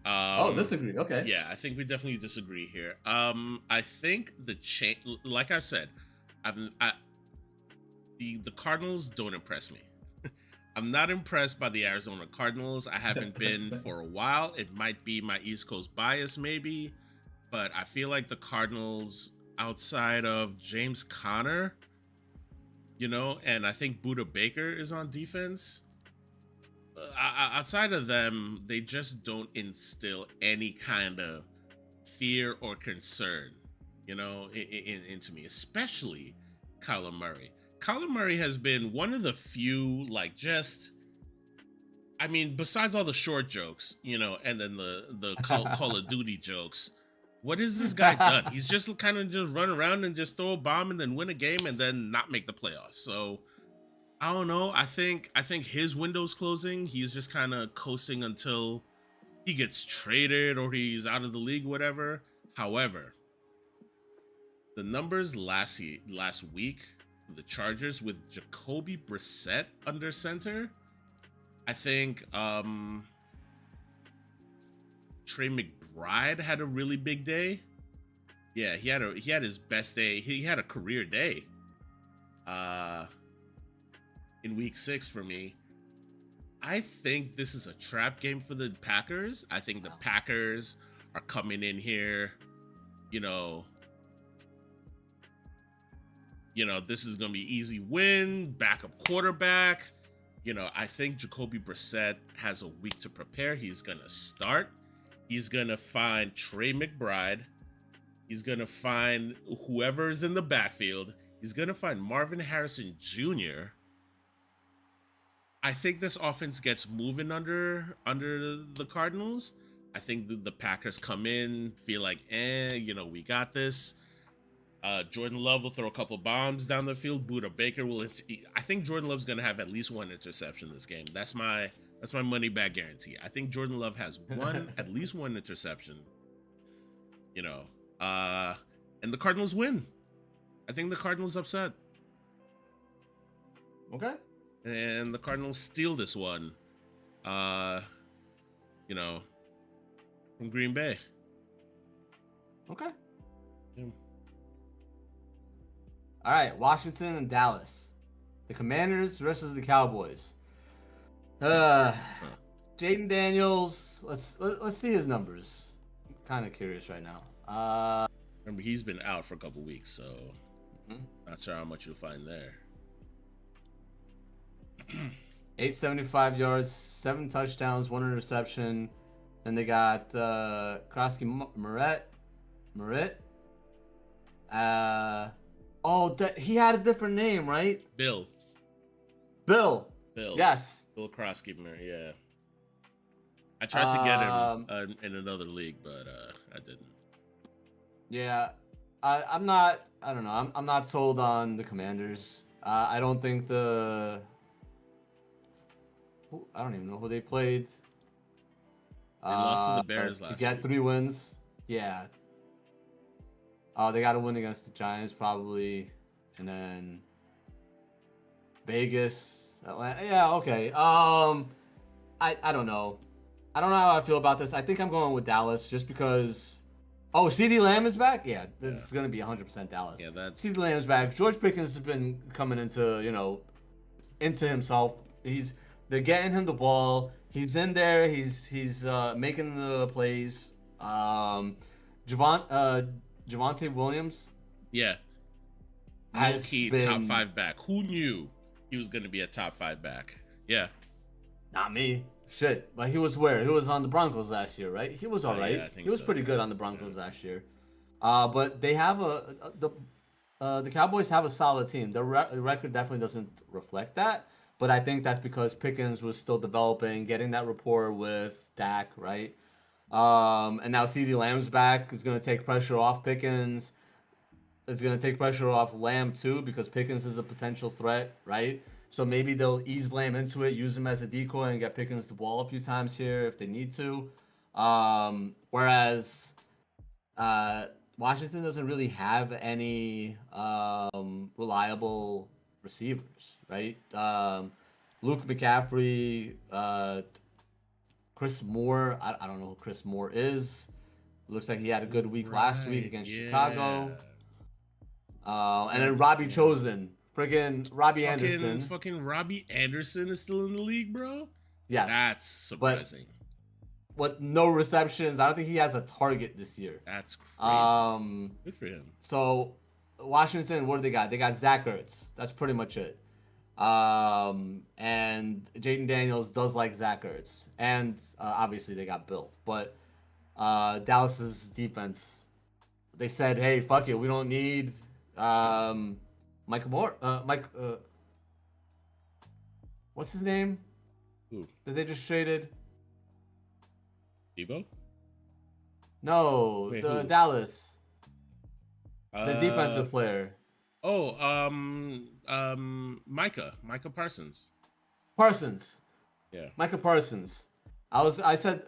Oh, disagree. Okay. Yeah, I think we definitely disagree here. I think the change, like I said, I the Cardinals don't impress me. I'm not impressed by the Arizona Cardinals. I haven't been for a while. It might be my East Coast bias, maybe, but I feel like the Cardinals, outside of James Conner, and I think Buda Baker is on defense. Outside of them, they just don't instill any kind of fear or concern, into me, especially Kyler Murray. Kyler Murray has been one of the few, I mean, besides all the short jokes, and then the Call of Duty jokes, what has this guy done? He's just kind of just run around and just throw a bomb and then win a game and then not make the playoffs. So I don't know. I think his window's closing. He's just kind of coasting until he gets traded or he's out of the league, whatever. However, the numbers last week, the Chargers with Jacoby Brissett under center, I think Trey McBride had a really big day. Yeah, he had his best day. He had a career day. In week 6 for me. I think this is a trap game for the Packers. I think the Packers are coming in here, this is going to be easy win, backup quarterback. I think Jacoby Brissett has a week to prepare. He's going to start. He's going to find Trey McBride. He's going to find whoever's in the backfield. He's going to find Marvin Harrison Jr. I think this offense gets moving under the Cardinals. I think the Packers come in, feel like, we got this. Jordan Love will throw a couple bombs down the field. Buda Baker will. I think Jordan Love's going to have at least one interception this game. That's my money back guarantee. I think Jordan Love has at least one interception. And the Cardinals win. I think the Cardinals upset. Okay. And the Cardinals steal this one. From Green Bay. Okay. Yeah. All right, Washington and Dallas. The Commanders versus the Cowboys. Jaden Daniels, let's see his numbers. I'm kind of curious right now. Remember, he's been out for a couple weeks, so not sure how much you'll find there. 875 yards, 7 touchdowns, 1 interception. Then they got Krosky Moret. He had a different name, right? Bill. Yes. Bill Krosky, yeah. I tried to get him in another league, but I didn't. Yeah, I'm not. I don't know. I'm not sold on the Commanders. I don't think I don't even know who they played. They lost to the Bears last to get week. 3 wins. Yeah. They got to win against the Giants probably, and then Vegas, Atlanta. Yeah, okay. I don't know. I don't know how I feel about this. I think I'm going with Dallas just because. Oh, CeeDee Lamb is back. Yeah, this is gonna be 100% Dallas. Yeah, that's CeeDee Lamb is back. George Pickens has been coming into himself. They're getting him the ball. He's in there. He's making the plays. Javonte Williams. Yeah. Low-key top 5 back. Who knew he was going to be a top 5 back? Yeah. Not me. Shit. But he was where? He was on the Broncos last year, right? He was all right. Yeah, I think he was so, pretty good on the Broncos last year. But they have the Cowboys have a solid team. The record definitely doesn't reflect that. But I think that's because Pickens was still developing, getting that rapport with Dak, right? And now CeeDee Lamb's back. Is going to take pressure off Pickens. It's going to take pressure off Lamb too because Pickens is a potential threat, right? So maybe they'll ease Lamb into it, use him as a decoy, and get Pickens the ball a few times here if they need to. Whereas Washington doesn't really have any reliable receivers, right? Luke McCaffrey, Chris Moore. I don't know who Chris Moore is. Looks like he had a good week last week Right, against yeah. Chicago. And then Right, Robbie yeah. Chosen. Friggin' Robbie Anderson. Fucking Robbie Anderson is still in the league, bro. Yes. That's surprising. With no receptions. I don't think he has a target this year. That's crazy. Good for him. So Washington, what do they got? They got Zach Ertz. That's pretty much it. And Jaden Daniels does like Zach Ertz. And obviously they got Bill. But Dallas's defense, they said, hey, fuck it. We don't need Mike Moore. What's his name? Who? That they just traded? Debo? No, Wait, the who? Dallas. The defensive player. Oh, Micah Parsons. Parsons. Yeah. Micah Parsons. I said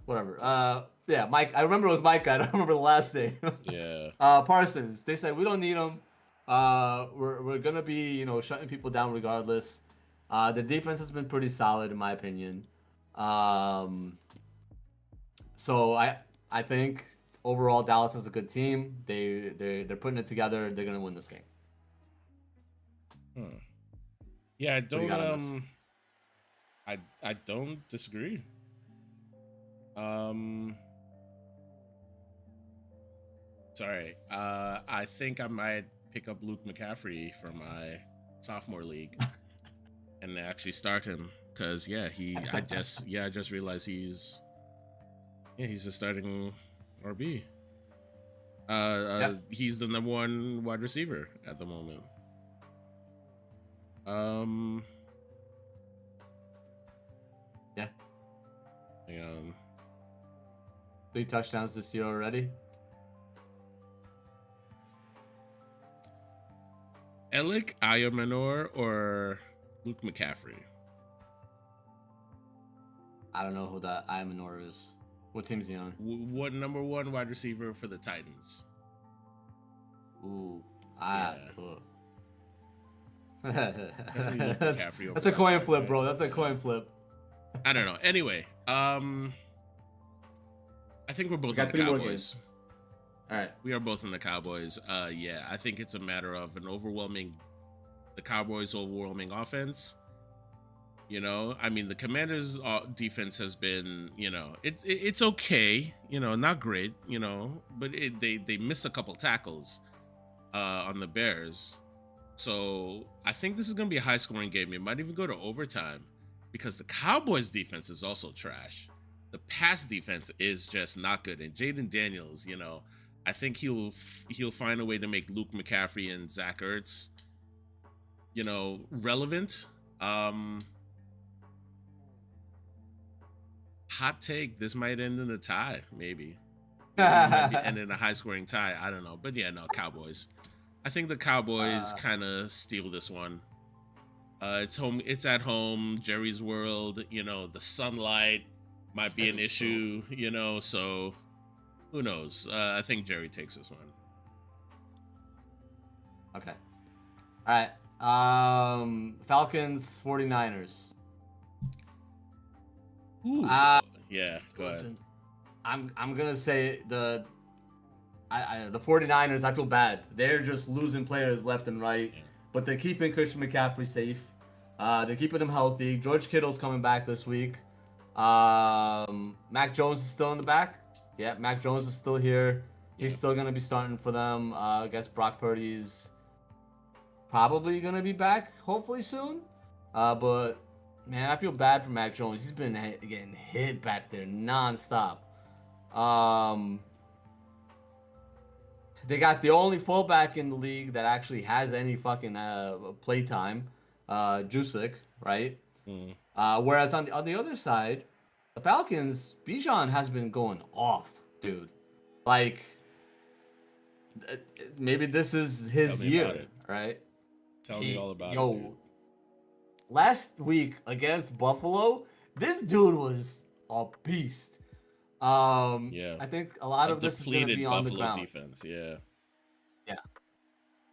whatever. Yeah, Mike. I remember it was Micah. I don't remember the last name. Yeah. Parsons. They said we don't need him. We're gonna be shutting people down regardless. The defense has been pretty solid in my opinion. So I think overall Dallas is a good team. They're putting it together. They're gonna win this game. Yeah, I What do you don't got on this? I don't disagree. Sorry. I think I might pick up Luke McCaffrey from my sophomore league and actually start him because I just realized he's a starting RB. He's the number one wide receiver at the moment. Yeah. Hang on. 3 touchdowns this year already. Alec Ayamanor or Luke McCaffrey? I don't know who that Imanor is. What team's he on? What number one wide receiver for the Titans? Ooh. Definitely Luke that's McCaffrey over that's a that coin guy, flip, right? bro. That's a coin flip. I don't know. Anyway, I think we're both got on the 3 more Cowboys. games. All right. We are both on the Cowboys. Yeah, I think it's a matter of the Cowboys' overwhelming offense. I mean, the Commanders' defense has been, it's okay, not great, but they missed a couple tackles on the Bears. So I think this is going to be a high-scoring game. It might even go to overtime because the Cowboys' defense is also trash. The pass defense is just not good. And Jaden Daniels, I think he'll find a way to make Luke McCaffrey and Zach Ertz, relevant. Hot take, this might end in a tie, maybe. It might end in a high-scoring tie. I don't know. But yeah, no, Cowboys. I think the Cowboys kind of steal this one. It's at home, Jerry's World, the sunlight might be an issue, so who knows? I think Jerry takes this one. Okay. All right. Falcons 49ers. Ooh. Yeah, go ahead. Listen, I'm gonna say the 49ers. I feel bad. They're just losing players left and right, but they're keeping Christian McCaffrey safe. They're keeping him healthy. George Kittle's coming back this week. Mac Jones is still in the back. Yeah, Mac Jones is still here. He's still gonna be starting for them. I guess Brock Purdy's probably gonna be back hopefully soon. But man, I feel bad for Mac Jones. He's been getting hit back there nonstop. They got the only fullback in the league that actually has any fucking play time, Jusic, right? Whereas on the other side, the Falcons, Bijan has been going off, dude. Like, maybe this is his Tell me year, about it. right? Tell me all about it. Yo, Dude. last week against Buffalo, this dude was a beast. Yeah. I think a lot A of this is going to depleted be on the Buffalo ground. defense, yeah.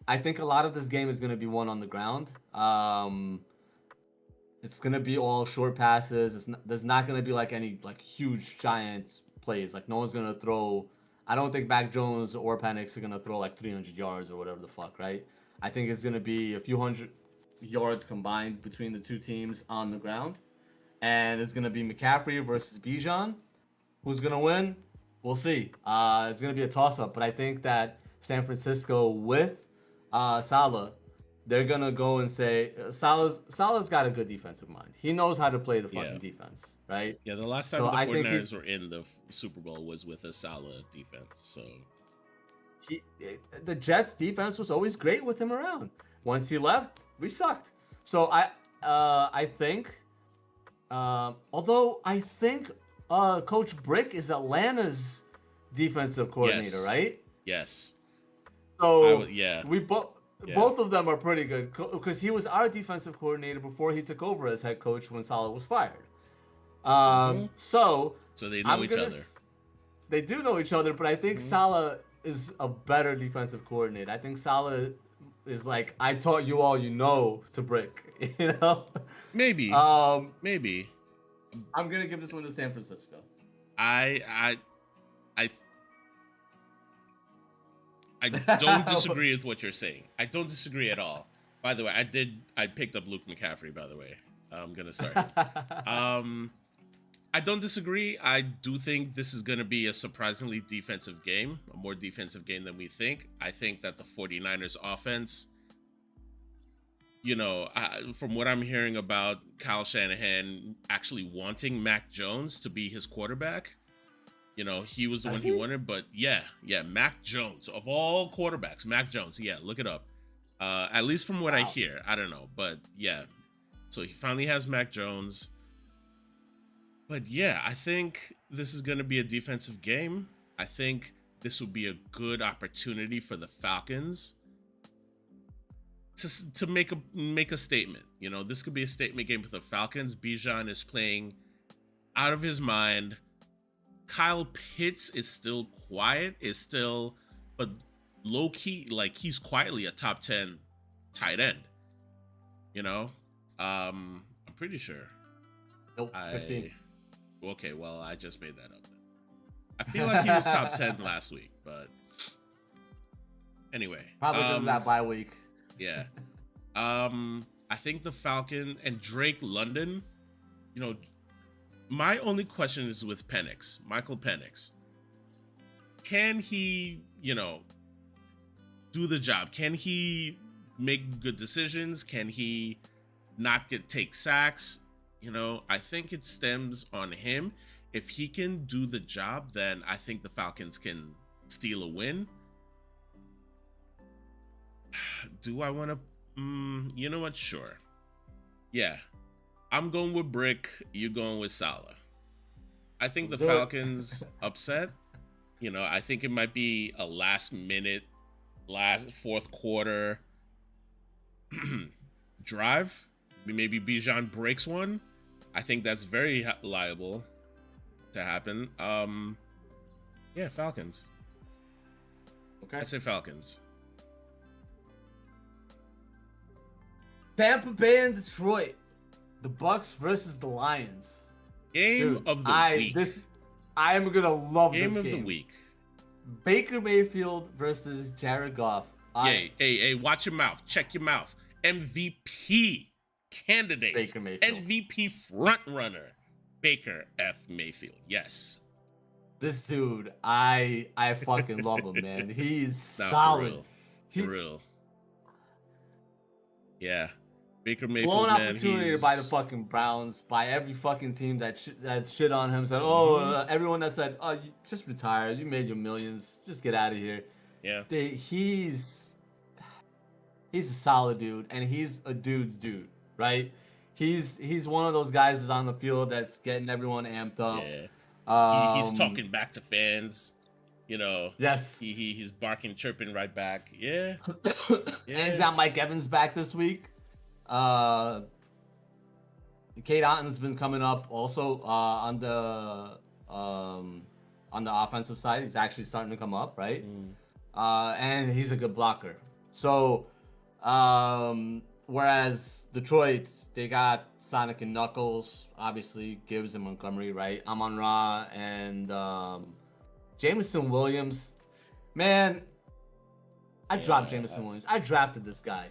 I think a lot of this game is going to be won on the ground. It's gonna be all short passes. There's not gonna be like any like huge giant plays. Like no one's gonna throw. I don't think Mac Jones or Penix are gonna throw like 300 yards or whatever the fuck, right? I think it's gonna be a few hundred yards combined between the two teams on the ground, and it's gonna be McCaffrey versus Bijan. Who's gonna win? We'll see. It's gonna be a toss-up, but I think that San Francisco with Salah, they're gonna go and say Salah's got a good defensive mind. He knows how to play the fucking defense, right? Yeah, the last time So the I think 49ers were in the Super Bowl was with a Salah defense. So the Jets defense was always great with him around. Once he left, we sucked. So I think, although I think Coach Brick is Atlanta's defensive coordinator, Yes. right? yes, So yeah. we both of them are pretty good because he was our defensive coordinator before he took over as head coach when Salah was fired. So they know I'm each gonna other. they do know each other, but I think Salah is a better defensive coordinator. I think Salah is like, I taught you all you know to Brick, you know? Maybe, Um, maybe. I'm gonna give this one to San Francisco. I don't disagree with what you're saying. I don't disagree at all. By the way, I picked up Luke McCaffrey, by the way. I'm gonna start. I don't disagree. I do think this is gonna be a surprisingly defensive game, a more defensive game than we think. I think that the 49ers offense, you know, from what I'm hearing about Kyle Shanahan actually wanting Mac Jones to be his quarterback, you know, he was the one he wanted. But yeah, Mac Jones, of all quarterbacks, Mac Jones, yeah, look it up. At least from what I hear, I don't know, but yeah. So he finally has Mac Jones. But yeah, I think this is going to be a defensive game. I think this would be a good opportunity for the Falcons to make a statement. You know, this could be a statement game for the Falcons. Bijan is playing out of his mind. Kyle Pitts is still quiet, but low key, like he's quietly a top 10 tight end. You know, I'm pretty sure. Nope, 15. Okay, well, I just made that up. I feel like he was top 10 last week, but anyway. Probably because of that bye week. Yeah. I think the Falcon and Drake London, you know, my only question is with Penix, Michael Penix. Can he, you know, do the job? Can he make good decisions? Can he not take sacks? You know, I think it stems on him. If he can do the job, then I think the Falcons can steal a win. Do I want to? You know what? Sure. Yeah. I'm going with Brick. You're going with Salah. I think the Falcons upset. You know, I think it might be a last fourth quarter drive. Maybe Bijan breaks one. I think that's very liable to happen. Yeah, Falcons. Okay. I'd say Falcons. Tampa Bay and Detroit. The Bucks versus the Lions. Game Dude, of the week. I am gonna love Game this of game. the week. Baker Mayfield versus Jared Goff. Hey, watch your mouth. Check your mouth. MVP candidate. Baker Mayfield. MVP front runner. Baker F. Mayfield. Yes. This dude, I fucking love him, man. He's Nah, solid. For real. Yeah. Baker Mayfield, Blown man, opportunity by the fucking Browns, by every fucking team that shit on him. Said, everyone that said, oh, you just retire. You made your millions. Just get out of here. Yeah. He's a solid dude, and he's a dude's dude, right? He's one of those guys that's on the field that's getting everyone amped up. Yeah. He's talking back to fans. You know. Yes. He's barking, chirping right back. Yeah. And he's got Mike Evans back this week. Kate Otton's been coming up also on the offensive side. He's actually starting to come up, right? And he's a good blocker. So whereas Detroit, they got Sonic and Knuckles, obviously Gibbs and Montgomery, right? Amon Ra and Jameson Williams. Man, I dropped Jameson Williams. I drafted this guy.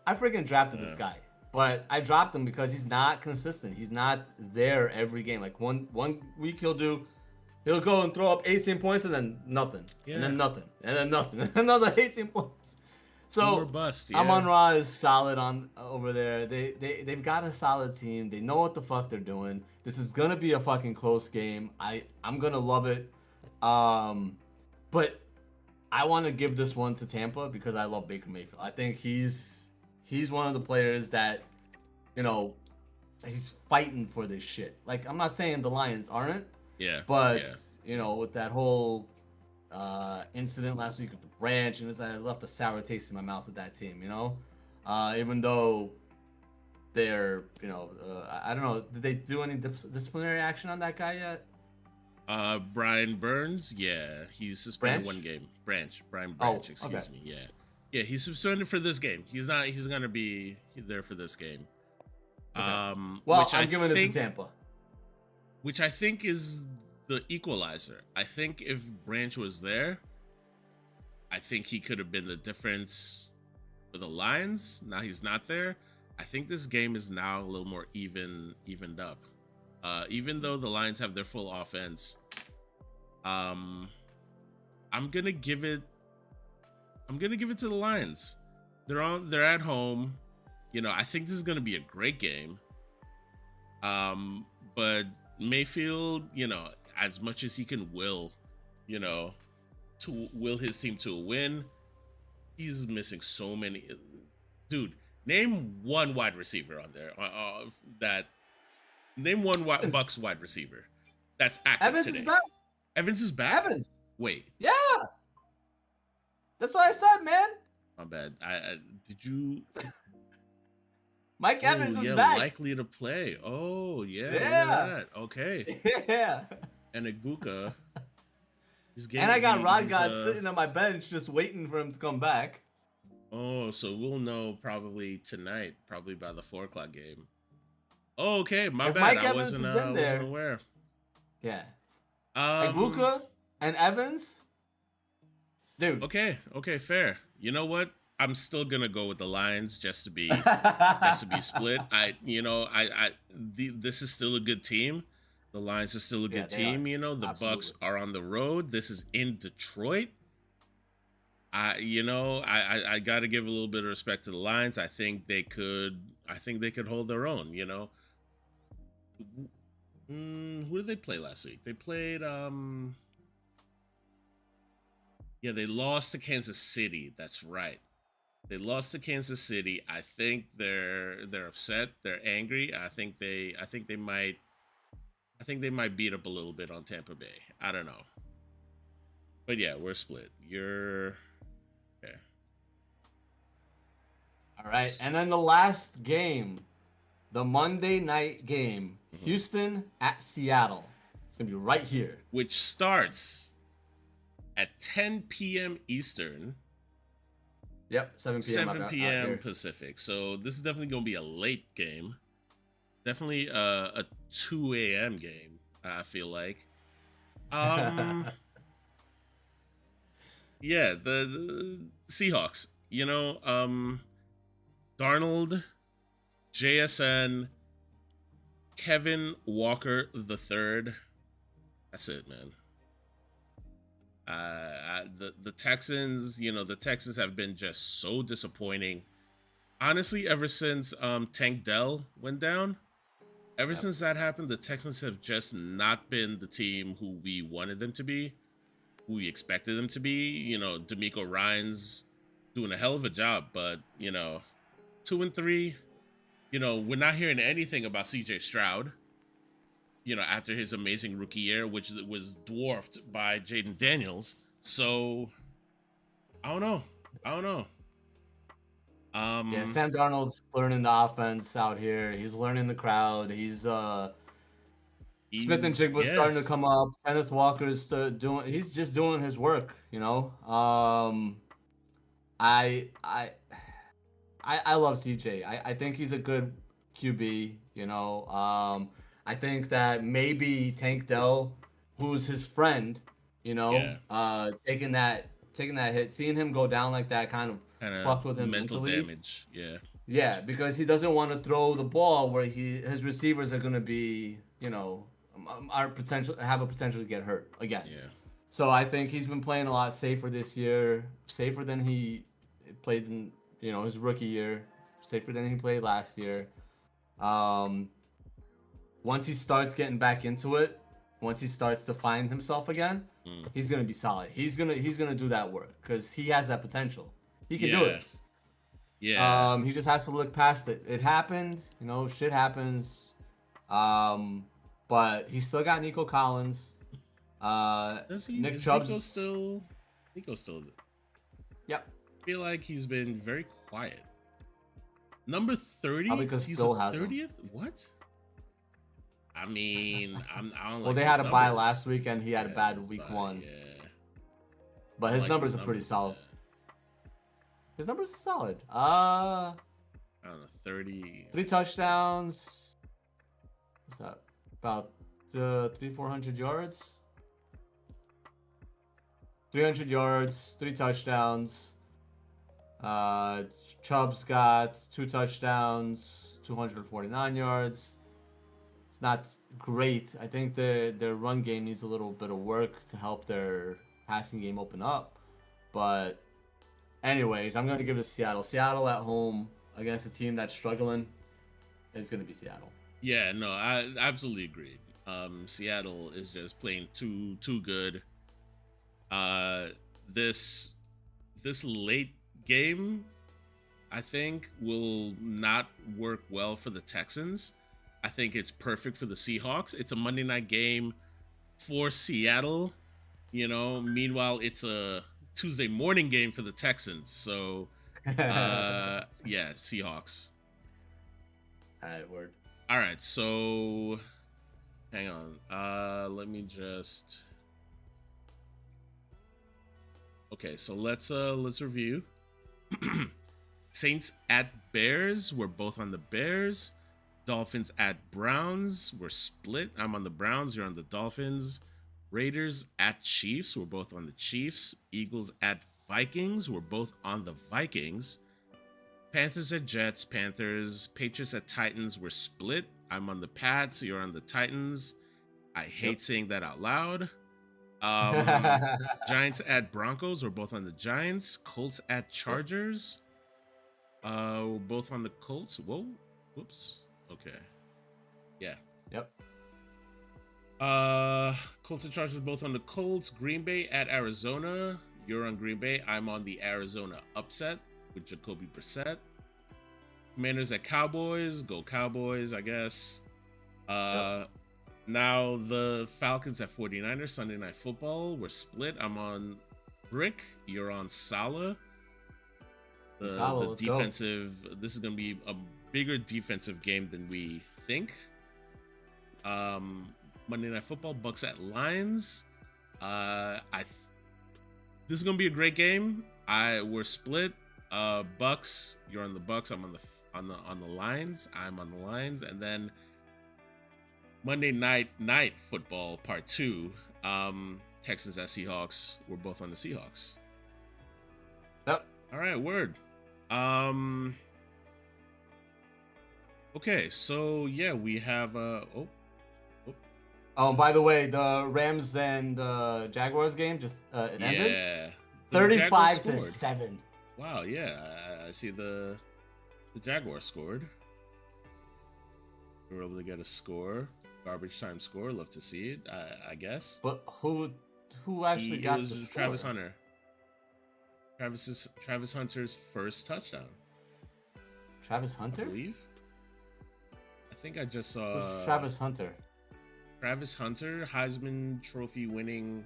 I freaking drafted this guy. But I dropped him because he's not consistent. He's not there every game. Like one week he'll go and throw up 18 points and then nothing. And then nothing. And then nothing. And another 18 points. So bust, Amon Ra is solid on over there. They've got a solid team. They know what the fuck they're doing. This is gonna be a fucking close game. I'm gonna love it. But I want to give this one to Tampa because I love Baker Mayfield. I think he's one of the players that, you know, he's fighting for this shit. Like, I'm not saying the Lions aren't. Yeah. But you know, with that whole incident last week with the Branch, and I left a sour taste in my mouth with that team. You know, even though they're, you know, I don't know, did they do any disciplinary action on that guy yet? Brian Burns, yeah, he's suspended one game. Brian Branch, excuse me. Yeah, he's suspended for this game. He's gonna be there for this game. Okay. Well, I'm giving it to Tampa, which I think is the equalizer. I think if Branch was there, I think he could have been the difference for the Lions. Now he's not there. I think this game is now a little more evened up. Even though the Lions have their full offense, I'm gonna give it to the Lions. They're at home. You know, I think this is gonna be a great game. But Mayfield, you know, as much as he can will his team to a win, he's missing so many. Dude, name one wide receiver on there Name one Bucks wide receiver that's active Evans today. Is back. Evans is back? Evans. Wait. Yeah. That's what I said, man. My bad. Did you... Mike Evans is back. Likely to play. Oh, yeah. Yeah. Okay. Yeah. And Igbuka. And I got Rod God sitting on my bench just waiting for him to come back. Oh, so we'll know probably tonight, probably by the 4 o'clock game. Oh, okay, my bad. Mike I Evans wasn't is in there. wasn't aware. Yeah. Igbuka and Evans. Dude. Okay, fair. You know what? I'm still gonna go with the Lions just to be split. This is still a good team. The Lions are still a good team. You know, the Absolutely. Bucks are on the road. This is in Detroit. I gotta give a little bit of respect to the Lions. I think they could hold their own, you know. Who did they play last week? They played they lost to Kansas City. That's right. They lost to Kansas City. I think they're upset. They're angry. I think they might beat up a little bit on Tampa Bay. I don't know. But yeah, we're split. You're okay. All right. And then the last game, the Monday night game, Houston at Seattle. It's going to be right here. Which starts at 10 p.m. Eastern. Yep, 7 p.m. 7 p.m. Pacific. So this is definitely going to be a late game. Definitely a 2 a.m. game, I feel like. Yeah, the Seahawks. You know, Darnold, JSN, Kevin Walker III. That's it, man. The Texans, you know, the Texans have been just so disappointing. Honestly, ever since Tank Dell went down, since that happened, the Texans have just not been the team who we wanted them to be, who we expected them to be. You know, D'Amico Ryans doing a hell of a job, but, you know, 2-3, you know, we're not hearing anything about CJ Stroud, you know, after his amazing rookie year, which was dwarfed by Jaden Daniels. So, I don't know. Yeah, Sam Darnold's learning the offense out here. He's learning the crowd. He's Smith and Jigba's starting to come up. Kenneth Walker's he's just doing his work, you know. I I love CJ. I think he's a good QB. You know, I think that maybe Tank Dell, who's his friend, Yeah, taking that hit, seeing him go down like that, kind of kind of fucked with him mental mentally. damage. Yeah, Yeah, because he doesn't want to throw the ball where his receivers are gonna be, are potential have a potential to get hurt again. yeah, So I think he's been playing a lot safer this year, safer than he played in, his rookie year, safer than he played last year. Um, Once he starts getting back into it, once he starts to find himself again, mm. he's gonna be solid. He's gonna do that work because he has that potential. He can do Yeah, it. yeah. He just has to look past it. It happened, shit happens. Um, but he's still got Nico Collins. Does he? Nick Is Nico Chubb's. still? Nico still. Yep. Feel like he's been very quiet. Number 30? Probably because He's Bill a has him. 30th? What? I mean, I don't Well, like they those had a bye numbers. last week, and he had a Yeah, bad his week bye, one. Yeah. But I his like numbers are pretty numbers, solid. yeah. His numbers are solid. I don't know, 30. 3 touchdowns. What's that? About 400 yards. 300 yards, 3 touchdowns. Chubb's got 2 touchdowns, 249 yards. It's not great. I think their run game needs a little bit of work to help their passing game open up. But anyways, I'm going to give it to Seattle. Seattle at home against a team that's struggling is going to be Seattle. Yeah, no, I absolutely agree. Seattle is just playing too good. This late game, I think, will not work well for the Texans. I think it's perfect for the Seahawks. It's a Monday night game for Seattle. Meanwhile, it's a Tuesday morning game for the Texans. So, yeah, Seahawks. All right, word. All right, so hang on. Let me just. Okay, so let's review. Saints at Bears. We're both on the Bears. Dolphins at Browns. We're split. I'm on the Browns. You're on the Dolphins. Raiders at Chiefs. We're both on the Chiefs. Eagles at Vikings. We're both on the Vikings. Panthers at Jets. Panthers. Patriots at Titans. We're split. I'm on the Pats. You're on the Titans. I hate saying that out loud. Giants at Broncos. We're both on the Giants. Colts at Chargers. We're both on the Colts. Whoa. Whoops. Okay. Yeah. Yep. Colts and Chargers both on the Colts. Green Bay at Arizona. You're on Green Bay. I'm on the Arizona upset with Jacoby Brissett. Commanders at Cowboys. Go Cowboys, I guess. Yep. Now the Falcons at 49ers. Sunday Night Football. We're split. I'm on Brick. You're on Salah. The defensive. This is going to be a bigger defensive game than we think. Monday Night Football, Bucks at Lions. This is gonna be a great game. We're split. Bucks, you're on the Bucks. I'm on the Lions. I'm on the Lions, and then Monday Night Football Part 2. Texans at Seahawks. We're both on the Seahawks. Yep. All right, word. Okay, so yeah, we have By the way, the Rams and the Jaguars game just it ended. Yeah. 35-7. Wow, yeah. I see the Jaguars scored. We were able to get a score. Garbage time score. Love to see it, I guess. But who actually got it the was score? Travis Hunter. Travis Hunter's first touchdown. Travis I Hunter? believe. I think I just saw Who's Travis Hunter? Travis Hunter, Heisman Trophy winning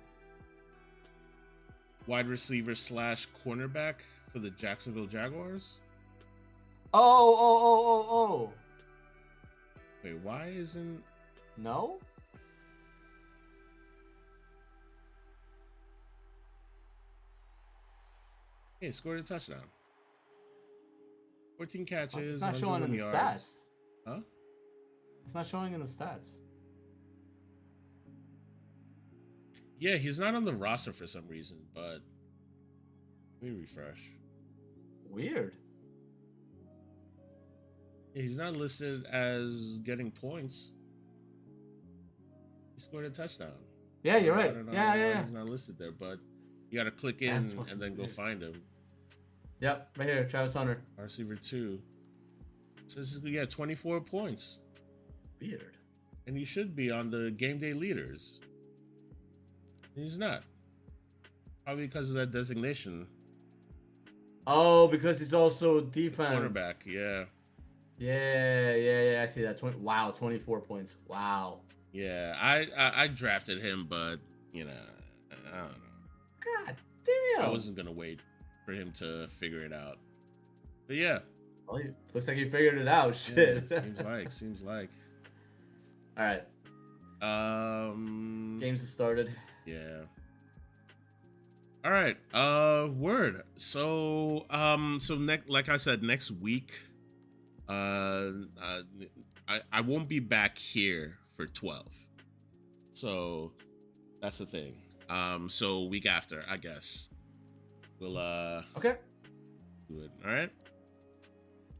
wide receiver / cornerback for the Jacksonville Jaguars. Oh. Wait, why isn't... No? Hey, scored a touchdown. 14 It's catches, not showing in 101 the yards. stats. Huh? It's not showing in the stats. Yeah, he's not on the roster for some reason, but let me refresh. Weird. Yeah, he's not listed as getting points. He scored a touchdown. Yeah, you're I right. don't know Yeah, why yeah, yeah. he's not listed there, but you got to click That's in fucking and then go weird. find him. Yep, right here, Travis Hunter. Receiver 2. So this is, yeah, 24 points. Weird. And he should be on the game day leaders. And he's not. Probably because of that designation. Oh, because he's also defense. Cornerback, yeah. Yeah. I see that. 24 points. Wow. Yeah, I drafted him, but, you know, I don't know. God damn. I wasn't going to wait for him to figure it out. But yeah. Well, looks like he figured it out. Shit. Yeah, seems like. All right. Games have started. Yeah. All right. Word. So next, like I said, next week, I won't be back here for 12. So that's the thing. So week after, I guess we'll Okay. do it. All right.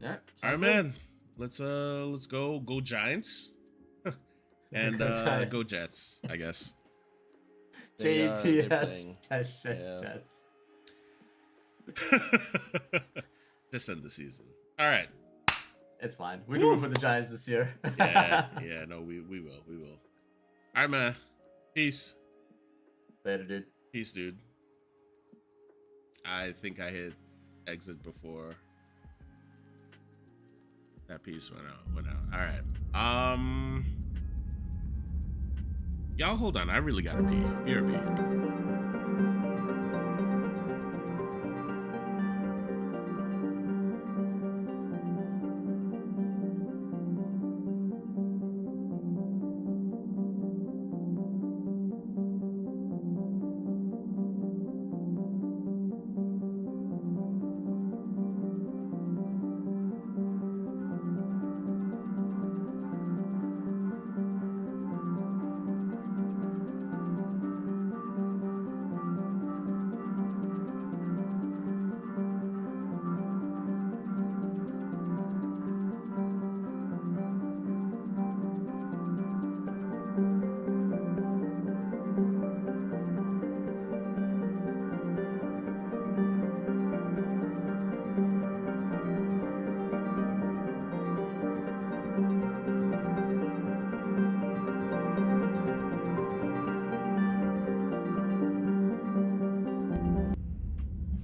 Yeah. All right, man. Let's go Giants. And go Jets, I guess. They're JTS. playing. Chess. Just end the season. All right. It's fine. We can root for the Giants this year. Yeah. No, we will. All right, man. Peace. Later, dude. Peace, dude. I think I hit exit before that piece went out. All right. Y'all hold on. I really gotta pee. BRB.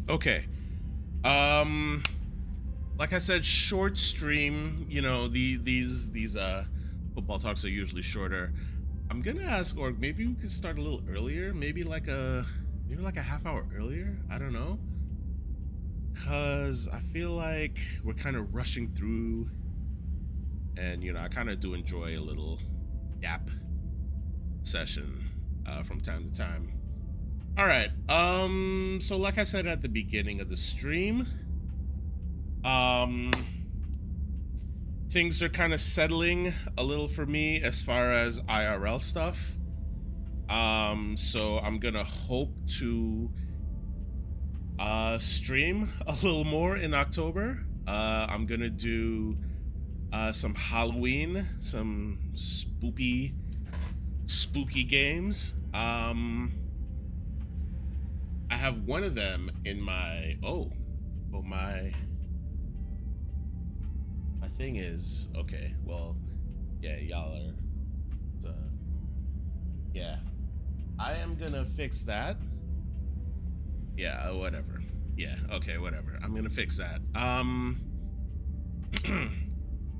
Okay. Like I said, short stream. You know, these football talks are usually shorter. I'm gonna ask, or maybe we could start a little earlier. Maybe like a half hour earlier. I don't know. Cause I feel like we're kind of rushing through, and you know, I kind of do enjoy a little gap session from time to time. All right. So like I said at the beginning of the stream, things are kind of settling a little for me as far as IRL stuff. So I'm gonna hope to stream a little more in October. I'm gonna do some Halloween, some spooky games. I have one of them in my my thing is okay. Well, yeah, y'all are. Yeah, I am gonna fix that. Yeah, whatever. Yeah, okay, whatever. I'm gonna fix that.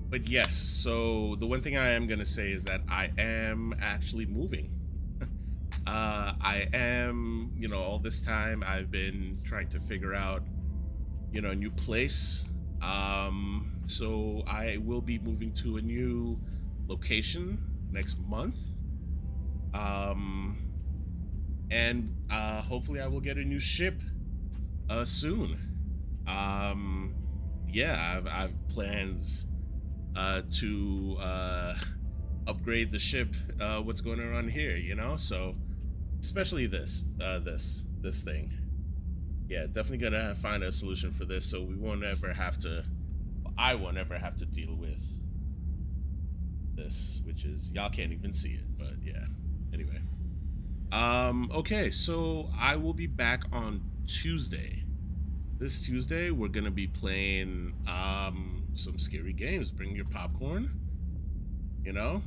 But yes. So the one thing I am gonna say is that I am actually moving. I am, you know, all this time I've been trying to figure out, you know, a new place. So I will be moving to a new location next month. And hopefully I will get a new ship soon. yeah, I've plans to upgrade the ship. What's going on here? You know, so especially this thing. Yeah, definitely gonna find a solution for this, so we won't ever have to. I won't ever have to deal with this, which is y'all can't even see it, but yeah. Anyway, okay, so I will be back on Tuesday. This Tuesday, we're gonna be playing some scary games. Bring your popcorn. You know,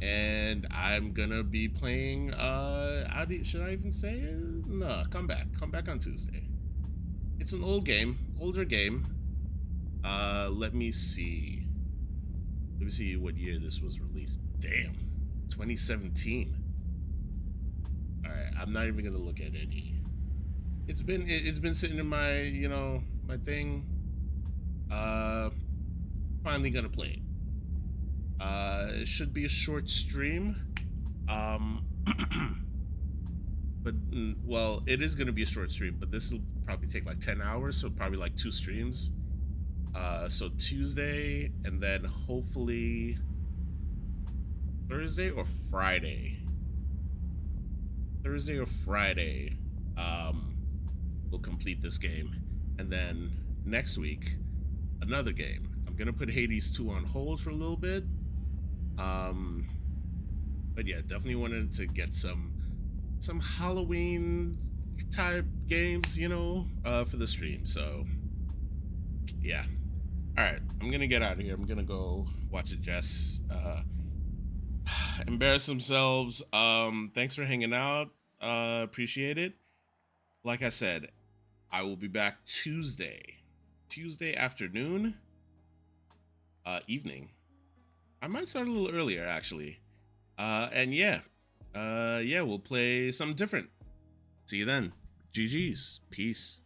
and I'm gonna be playing. Should I even say it? No, come back on Tuesday. It's an older game. Let me see. Let me see what year this was released. Damn, 2017. All right, I'm not even gonna look at any. It's been sitting in my my thing. Finally gonna play it. It should be a short stream. But well, it is gonna be a short stream, but this will probably take like 10 hours, so probably like 2 streams. So Tuesday and then hopefully Thursday or Friday. Thursday or Friday, we'll complete this game, and then next week, another game. I'm gonna put Hades 2 on hold for a little bit. But yeah, definitely wanted to get some Halloween type games, for the stream. So yeah. All right, I'm gonna get out of here. I'm gonna go watch it, Jess. Embarrass themselves. Thanks for hanging out. Appreciate it. Like I said, I will be back Tuesday afternoon, evening. I might start a little earlier actually. And yeah, we'll play something different. See you then. GG's. Peace.